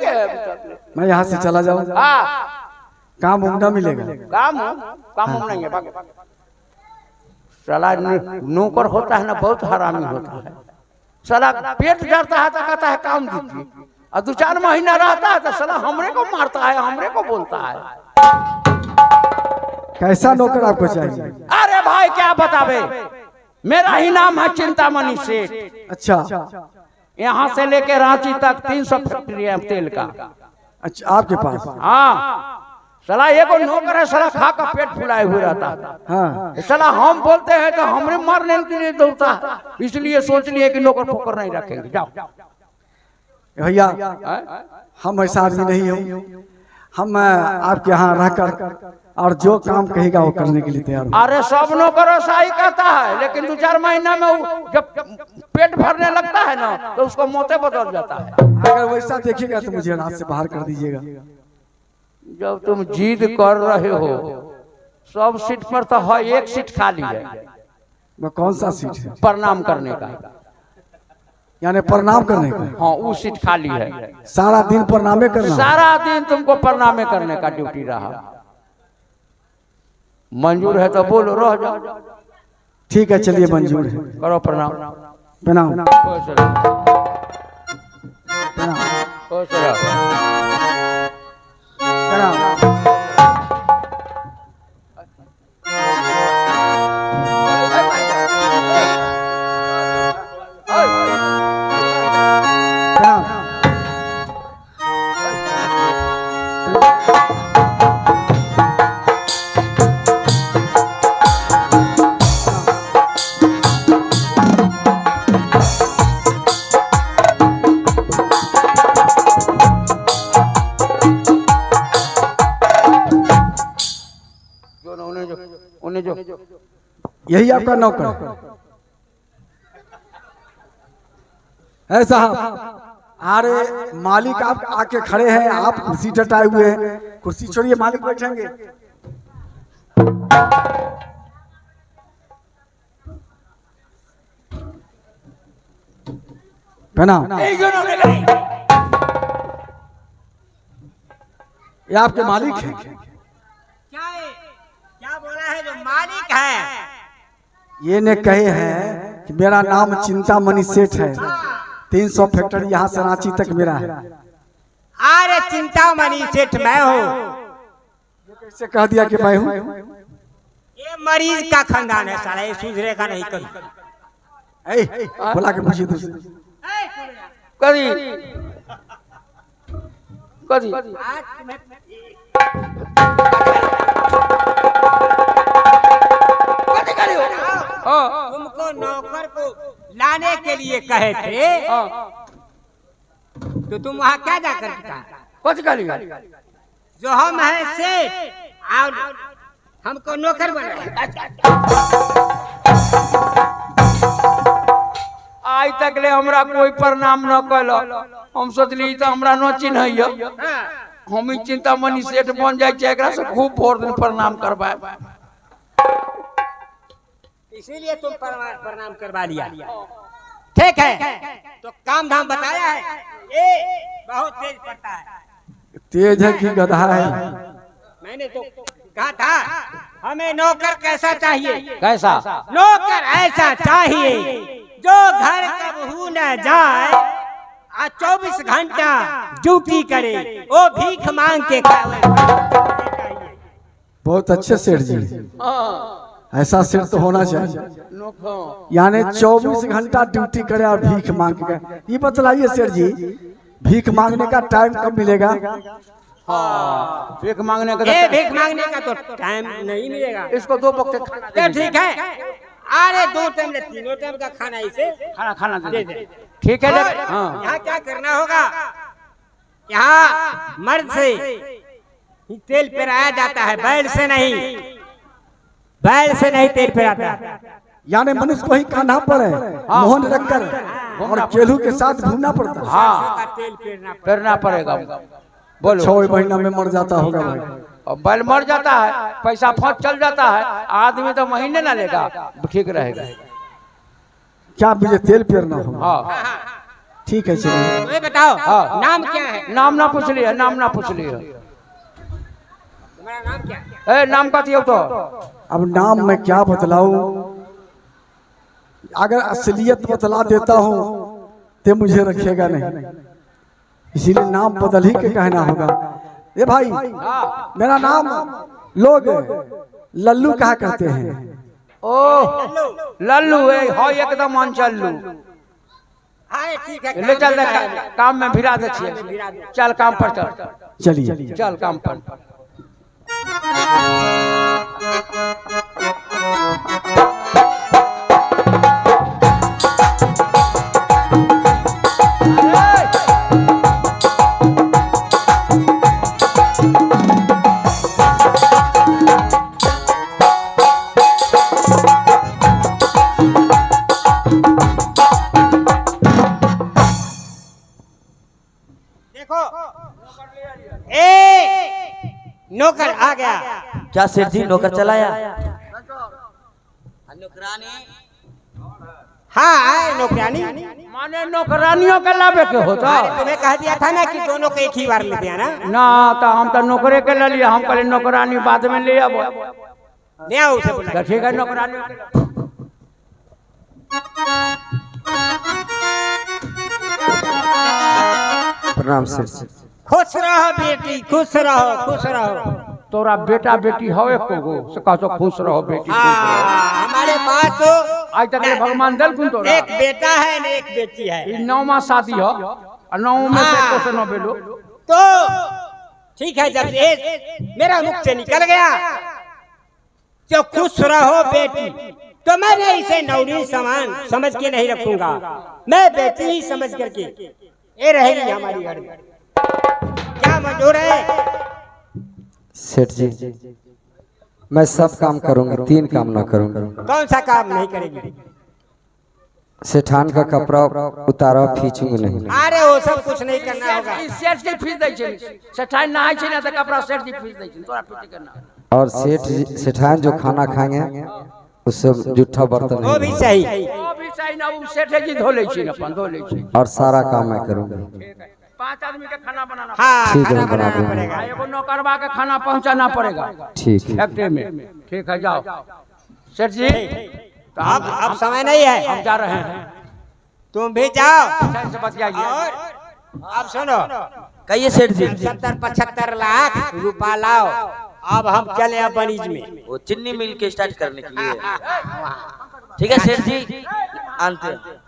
मैं यहाँ से चला जाऊँ? हाँ, काम उमदा मिलेगा? काम नहीं है, भाग। साला नौकर होता है ना बहुत हरामी होता है। साला पेट जड़ता है तो कहता है काम दीजिए, और 2-4 महीना रहता है तो साला हमरे को मारता है, हमरे को बोलता है। कैसा नौकर आपको चाहिए? अरे भाई क्या बतावे, मेरा ही नाम है चिंतामणि सेठ। अच्छा, यहाँ से लेके रांची तक 300 फैक्ट्री है तेल का। अच्छा आपके पास? हाँ, साला एगो नौकर है, साला खा का पेट फुलाए हुए रहता है। हाँ, साला हम बोलते हैं तो हमरे मारने के लिए दौड़ता है, इसलिए सोच लिए कि नौकर फोकर नहीं रखेंगे। जाओ भैया, हम ऐसा आदमी नहीं हूँ। हम आपके यहाँ रहकर और जो काम कहेगा वो करने के लिए तैयार हूँ। अरे सब नौकर ऐसा ही कहता है, लेकिन 2-4 महीना में जब पेट भरने लगता है ना तो उसको मौतें बदल जाता है। अगर वैसा देखिएगा तो मुझे रात से बाहर कर दीजिएगा। जब तुम जिद कर रहे हो, सब सीट पर तो है, एक सीट खाली है। वो कौन सा सीट है? प्रणाम करने का, यानी प्रणाम करने का? हाँ, वो सीट खाली है। सारा दिन प्रणामे करना? सारा दिन तुमको प्रणामे करने का ड्यूटी रहा। मंजूर है तो बोलो, रह जाओ। ठीक है, चलिए मंजूर है। करो प्रणाम। प्रणाम। खुश रहो, प्रणाम। खुश रहो। प्रणाम। होने जो यही आपका नौकर है साहब? अरे मालिक आप आके खड़े हैं, आप कुर्सी टटाए हुए हैं। कुर्सी छोड़िए, मालिक बैठेंगे। प्रणाम। ये आपके मालिक हैं? क्या बोला है? जो मालिक है ये ने कहे हैं कि मेरा नाम चिंतामणि सेठ है, 300 फैक्ट्री यहाँ से रांची तक मेरा है। अरे चिंतामणि सेठ मैं हूँ। कैसे कह दिया कि मैं हूँ? ये मरीज का खानदान है साला, ये सुधरे का नहीं कभी। बोला के पूछिए तो करी करी तुमको नौकर को लाने के लिए कहे थे तो तुम वहाँ क्या जाकर कुछ करी जो हम हैं सेठ और हमको नौकर बना। आज तक ले हमरा कोई प्रणाम न कलो। हम सोचली तो हमरा न चिन्ह हम ही चिंतामणि सेठ बन जाए एकरा से खूब भोर दिन प्रणाम करवाए। इसीलिए तुम प्रणाम करवा लिया। ठीक है तो काम धाम बताया है, ये बहुत तेज पड़ता है। तेज है कि गधा है? मैंने तो कहा था हमें नौकर कैसा चाहिए? कैसा नौकर ऐसा चाहिए जो घर कबहू न जाए और 24 घंटा ड्यूटी करे, वो भीख मांग के खाए। बहुत अच्छे सेठ जी, ऐसा सेठ तो होना चाहिए। यानी 24 घंटा ड्यूटी करे और भीख मांग के। ये बतलाइए सेठ जी, भीख मांगने का टाइम कब मिलेगा? भीख मांगने का भीख मांगने का तो टाइम नहीं मिलेगा। इसको 2 वक्त तो ठीक है, अरे 2 टाइम 3 टाइम का खाना इसे खाना दे दे। ठीक है। यहाँ क्या करना होगा? यहाँ मर्द से ही तेल पेराया जाता है, बैल से नहीं। बैल से नहीं तेल पेराता है। यानी मनुष्य को ही कान्हा पर है, मोहन रखकर और केलू के साथ घूमना पड़ता है। हाँ, तेल पेरना पड़ेगा। बोलो 6 महीना में मर जाता होगा भाई। और बैल मर जाता है, पैसा फंस चल जाता है, आदमी तो महीने ना लेगा, ठीक रहेगा। क्या मुझे तेल पेरना होगा? हाँ ठीक है चलिए। बताओ हाँ। नाम क्या है? नाम ना पूछ लिया, नाम ना पूछ लिया। तुम्हारा नाम क्या है? ए नाम का दियो तो। अब नाम मैं क्या बतलाऊं? अगर असलियत बतला देता हूं तो मुझे रखेगा नहीं, इसीलिए नाम बदल ही के कहना होगा। ये भाई मेरा नाम लोग लल्लू कहा करते हैं। ओ लल्लू हो एकदम अनचल्लू। ठीक है, ले चल काम में भिड़ा दे छिए। चल काम पर चल। चलिए चल काम पर। नौकर आ गया। क्या सेठ जी नौकर चलाया? हाँ आए नौकरानी। माने नौकरानियों के लाभे के होता। तुम्हें कह दिया था ना कि दोनों को एक ही बार लेते हैं ना तो हम तो नौकरे के ले लिया, हम कहले नौकरानी बाद में ले आबो। ले आओ उसे बुला। ठीक है नौकरानी। प्रणाम सर। खुश रहो बेटी, खुश रहो, खुश रहो। तोरा बेटा बेटी हो एक को से कहो खुश रहो बेटी। हमारे पास तो आज तक भगवान दल कुन तोरा एक बेटा है न एक बेटी है। 9वां शादी हो और 9 में से को से 9 बेलो। तो ठीक है, जब ये मेरा मुख से निकल गया जो खुश रहो बेटी, तो मैं इसे नौरी समान समझ के नहीं रखूंगा। मैं बेटी ही समझ करके ये रहेगी हमारी घर में। क्या मंजूर है? सेठ जी मैं सब काम करूंगी, 3 काम ना करूंगी। कौन सा काम नहीं करेगी? सेठान का कपड़ा उतारा खींचूंगी नहीं। अरे वो सब कुछ नहीं करना होगा। सेठ के फीस दै छै, सेठान नहाय छै ना त कपड़ा सेठ जी फीस दै छै, तोरा फीस करना। और सेठान जो खाना खाएंगे उससे जूठा बर्तन वो भी नहीं, सही। वो भी सही ना, वो सेठ जी धो ले छै, अपन धो ले छै। और सारा काम मैं करूंगी। 5 आदमी के खाना बनाना हाँ, ठीक है, खाना मैं बना बनाना दूंगा। पड़ेगा। एगो नौकरवा के खाना पहुंचाना पड़ेगा ठीक है। फैक्ट्री में। ठीक है, जाओ सेठ जी। तो अब समय नहीं हम है, जा रहे हैं, तुम भी जाओ। सेठ से बतियाइए। और अब सुनो, कहिए सेठ जी। 70-75 लाख रुपया लाओ। अब हम चले अब बनीज में, वो चीनी मिल के स्टार्ट करने के लिए। ठीक है सेठ जी, आनते हैं।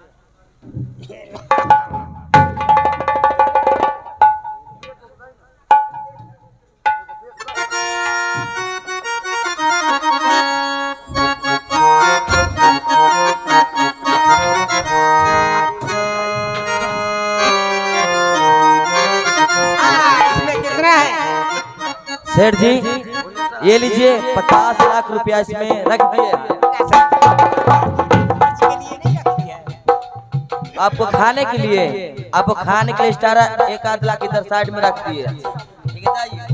इसमें कितना है? सेठ जी ये लीजिए 50 लाख रुपया इसमें रख दिए। इसके लिए नहीं रखी है। आपको खाने के लिए, आपको खाने के लिए स्टार 1-8 लाख इधर साइड में रख दिए। ठीक है, जाइए।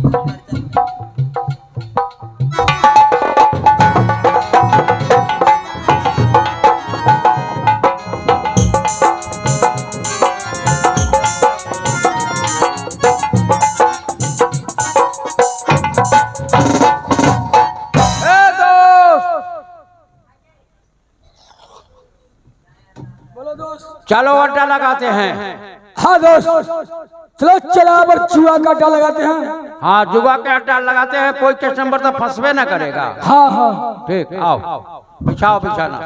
चलो अड्डा लगाते हैं। हाँ दोस्त, चलो चला पर जुआ का अड्डा लगाते हैं। हाँ, जुआ के अड्डा लगाते हैं, कोई कस्टमर तो फंसबे ना करेगा। हाँ हाँ ठीक, आओ बिछाओ बिछाना।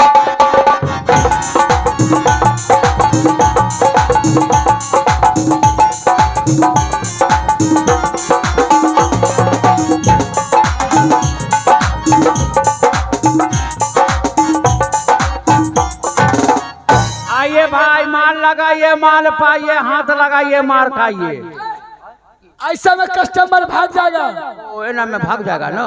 आइए भाई, माल लगाइए, माल पाइए, हाथ लगाइए, मार खाइए। ऐसा में कस्टमर भाग जाएगा। ओ ना में भाग जाएगा ना।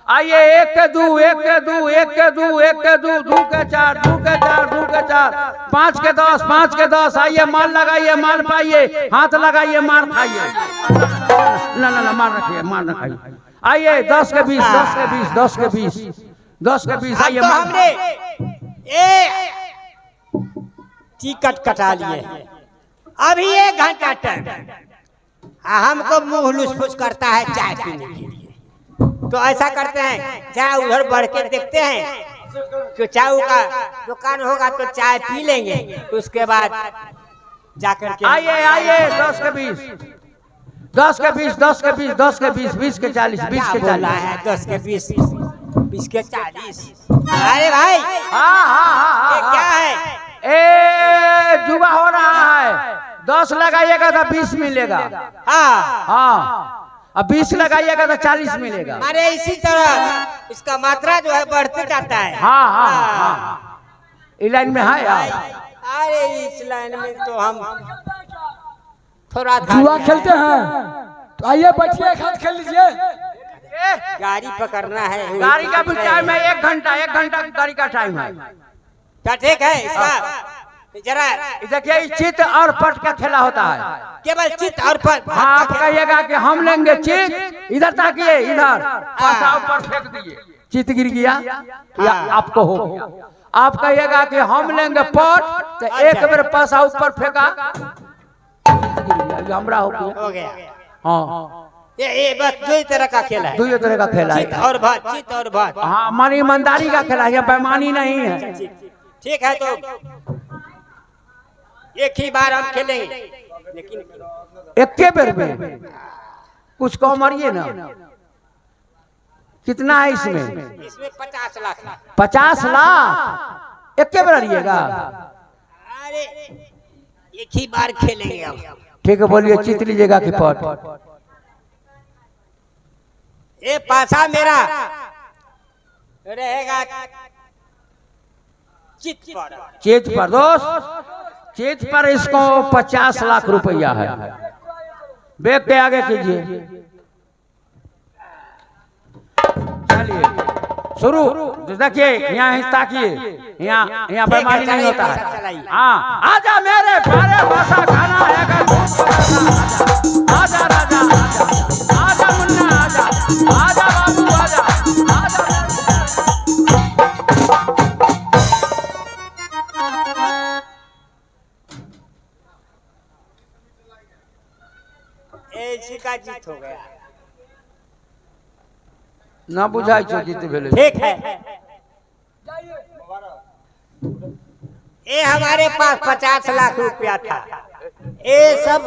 आइए, 1 के 2, 1 के 2, 1 के 2, 1 के 2, 2 के 4, 2 के 4, 2 के 4, 5 के 10, 5 के 10। आइए, माल लगाइए, माल पाइए, हाथ लगाइए, मार खाइए। ना ना ना, मार रखिए, मार रखिए। आइए, 10 के 20, 10 के 20, 10 के 20, 10 के 20। आइए, तो हमने टिकट कटा लिए, अभी 1 घंटा टाइम। हमको मुंह लुसफुस करता है चाय पीने के लिए। तो ऐसा करते हैं, चाय उधर बढ़ के देखते हैं कि चाय का दुकान होगा तो चाय पी लेंगे, उसके बाद जाकर के। आइए आइए, 10 के 20, 10 के 20, 10 के 20, 10 के 20, 20 के 40, 20 के 40। 10 के 20, 20 के 40। अरे भाई, हाँ हाँ हाँ, ये क्या है? जुआ हो रहा है। 10 लगाइएगा तो 20 मिलेगा। हाँ हाँ, अब 20 लगाइएगा तो 40 मिलेगा। अरे इसी तरह इसका मात्रा जो है बढ़ते जाता है। हाँ हाँ हाँ, इस लाइन में है यार। अरे इस लाइन में तो हम थोड़ा जुआ खेलते हैं, तो आइए बैठिए, एक हाथ खेल लीजिए। गाड़ी पकड़ना है। गाड़ी का भी टाइम है, 1 घंटा, 1 घंटा गाड़ी का टाइम है। क्या ठीक है इसका? जरा देखिए, चित और पट का खेला होता है। केवल चित और पट। हाँ, आप कहिएगा कि हम लेंगे चित, इधर ताकिए, इधर पासा ऊपर फेंक दिए, चित गिर गया या आपको हो गया। आप कहिएगा कि हम लेंगे पट, तो एक बार पासा ऊपर फेंका, हमरा हो गया। हो गया। हाँ, ये बस 2 तरह का खेल है। 2 तरह का खेला चित है। और भात, चित और भात। हाँ, हमारी ईमानदारी का खेला है, बेईमानी नहीं है। ठीक है, तो एक ही बार हम खेलेंगे, लेकिन एक बेर में कुछ कम मारिए ना। कितना है इसमें? इसमें 50 लाख। 50 लाख एक बेर रहिएगा। अरे एक ही बार खेलेंगे हम। ठीक है, बोलिए, चित लीजिएगा कि पट? ये पासा मेरा रहेगा चित पर। चित पर दोस्त, चित पर इसको 50 लाख रुपया है। बैग के आगे कीजिए, चलिए। शुरू। देखिए यहाँ हिस्सा किए, यहाँ बेमानी नहीं होता है। हाँ आजा मेरे प्यारे भाषा खाना है आजा राजा आजा मुन्ना आजा आजा बाबू आजा आजा। इसी का जीत हो गया। ना बुझाई छो जीत भेले। ठीक है, ये हमारे पास 50 लाख रुपया था, ये सब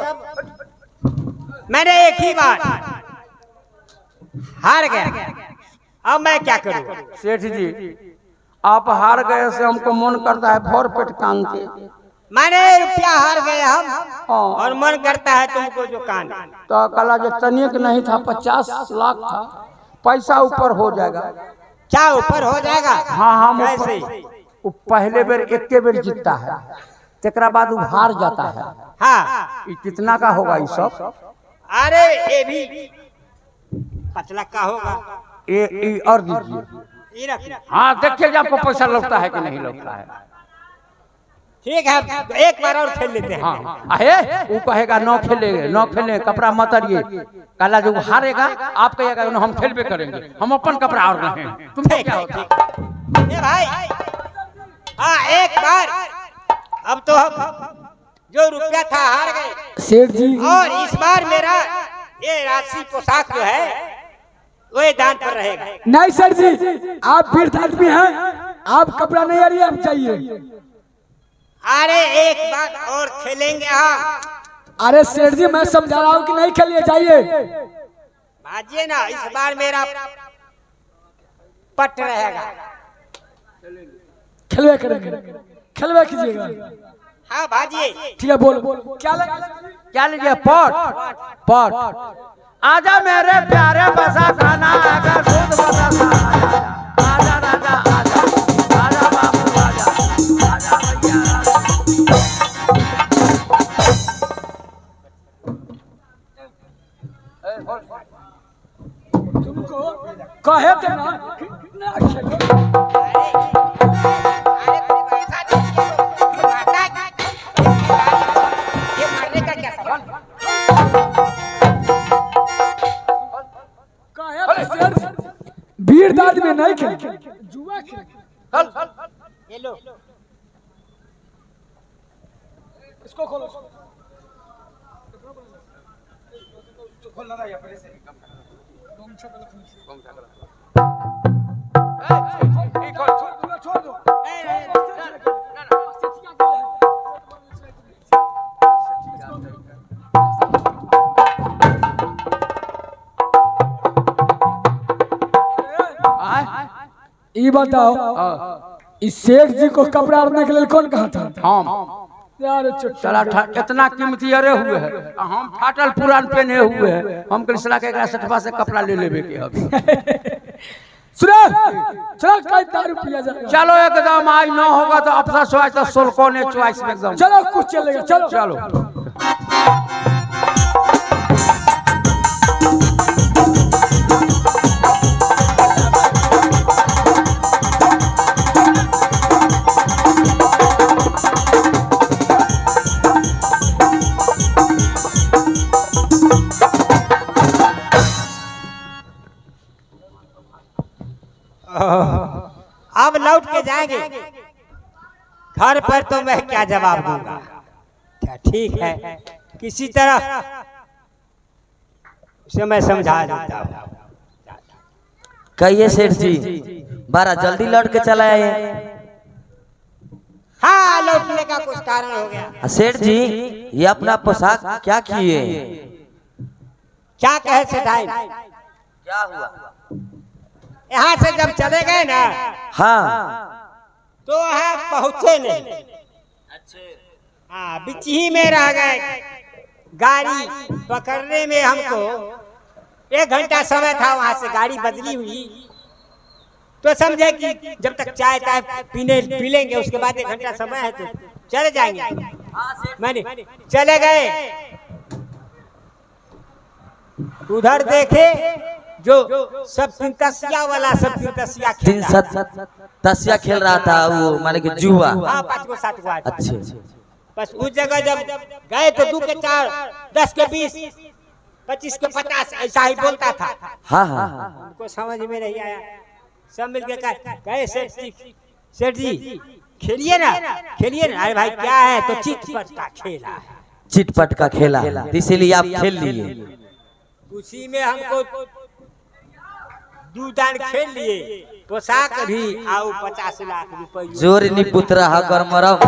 मैंने एक ही बार हार गया। अब मैं क्या करूं? सेठ जी आप हार गए से हमको मन करता है भर पेट कान के। मैंने रुपया हार गए हम, और मन करता है तुमको जो कान। तो कला जो तनिक नहीं था 50 लाख था, पैसा ऊपर हो जाएगा। क्या ऊपर हो जाएगा? हाँ हम कैसे? वो पहले बेर एक बेर जीतता है, तेकरा बाद वो हार जाता है। हाँ ये कितना का होगा ये सब? अरे ये भी 5 लाख का होगा। ये और दीजिए। ये रख। हाँ देखिए आपको पैसा लौटता है कि नहीं लौटता है। ठीक है, तो एक बार और खेल लेते हैं। हाँ अहे वो कहेगा नौ खेले कपड़ा मत अरिए। काला जो हारेगा आप कहिएगा हम खेलबे करेंगे, हम अपन कपड़ा और नहीं। तुम क्या होता? ए भाई हाँ एक बार, अब तो हम जो रुपया था हार गए सेठ जी, और इस बार मेरा ये राशि पोशाक जो है वो दान पर रहेगा। नहीं सेठ जी, आप वीर आदमी हैं, आप कपड़ा नहीं आ रही आप चाहिए। अरे एक बार और खेलेंगे हम। अरे सेठ जी मैं समझा रहा हूँ कि नहीं खेलिए, जाइए। भाजिए ना, इस बार मेरा पट रहेगा। खेलवे करेंगे, खेलवे कीजिएगा। हाँ भाजिए। ठीक है बोलो क्या लीजिए? पट आजा मेरे प्यारे बसा खाना अगर दूध बसा आजा राजा आजा आजा बाबू आजा आजा भैया। तुमको कहे थे ना ये मारने का क्या सवाल? वीर दाद में नहीं खेल, जुआ खेल। ये लो इसको खोलो। छोड़ दो। ये बताओ इस सेठ जी को कपड़ा उड़ने के लिए कौन कहा था? हम यार चला इतना कीमती अरे हुए है, हम फाटल पुरान पहने हुए हैं। हम कृष्णा के सटवा से कपड़ा ले लेबे के अभी। सुनो चलो कितना रुपया जाएगा? चलो एकदम आज न होगा तो अफसर चॉइस तो सोलकोने चॉइस में एकदम। चलो कुछ चलेगा, चलो चलो। अब लौट के जाएंगे घर पर, तो मैं क्या जवाब दूंगा? क्या ठीक है, किसी तरह उसे मैं समझा देता हूँ। कहिए सेठ जी, बारा जल्दी लौट के चला आए। हाँ लौटने का कुछ कारण हो गया। सेठ जी ये अपना पोशाक क्या किए? क्या कहे सेठाई? क्या हुआ? यहाँ से जब चले गए ना, हाँ तो वहाँ पहुँचे नहीं। हाँ बीच ही में रह गए। गाड़ी पकड़ने में हमको 1 घंटा समय था, वहाँ से गाड़ी बदली हुई। तो समझे कि जब तक चाय पी लेंगे उसके बाद 1 घंटा समय है तो चले जाएंगे। मैंने चले गए, उधर देखे जो सब तीन तसिया वाला सब तीन तसिया तीन तसिया खेल रहा था वो माने कि जुआ। हाँ 5 को 7 को आदमी। अच्छे बस उस जगह जब गए तो 2 के 4 10 के 20 25 के 50 ऐसा ही बोलता था। हाँ हाँ उनको समझ में नहीं आया। सब मिलके कहे सेठ जी खेलिए ना अरे भाई क्या है तो चिटपट का खेला है। चिटपट का खेला इसीलिए आप खेल लिए। उसी में हमको 2 दान खेल लिए पोशाक भी आओ 50 लाख रुपए जोर नी पुत्रा हकर मरम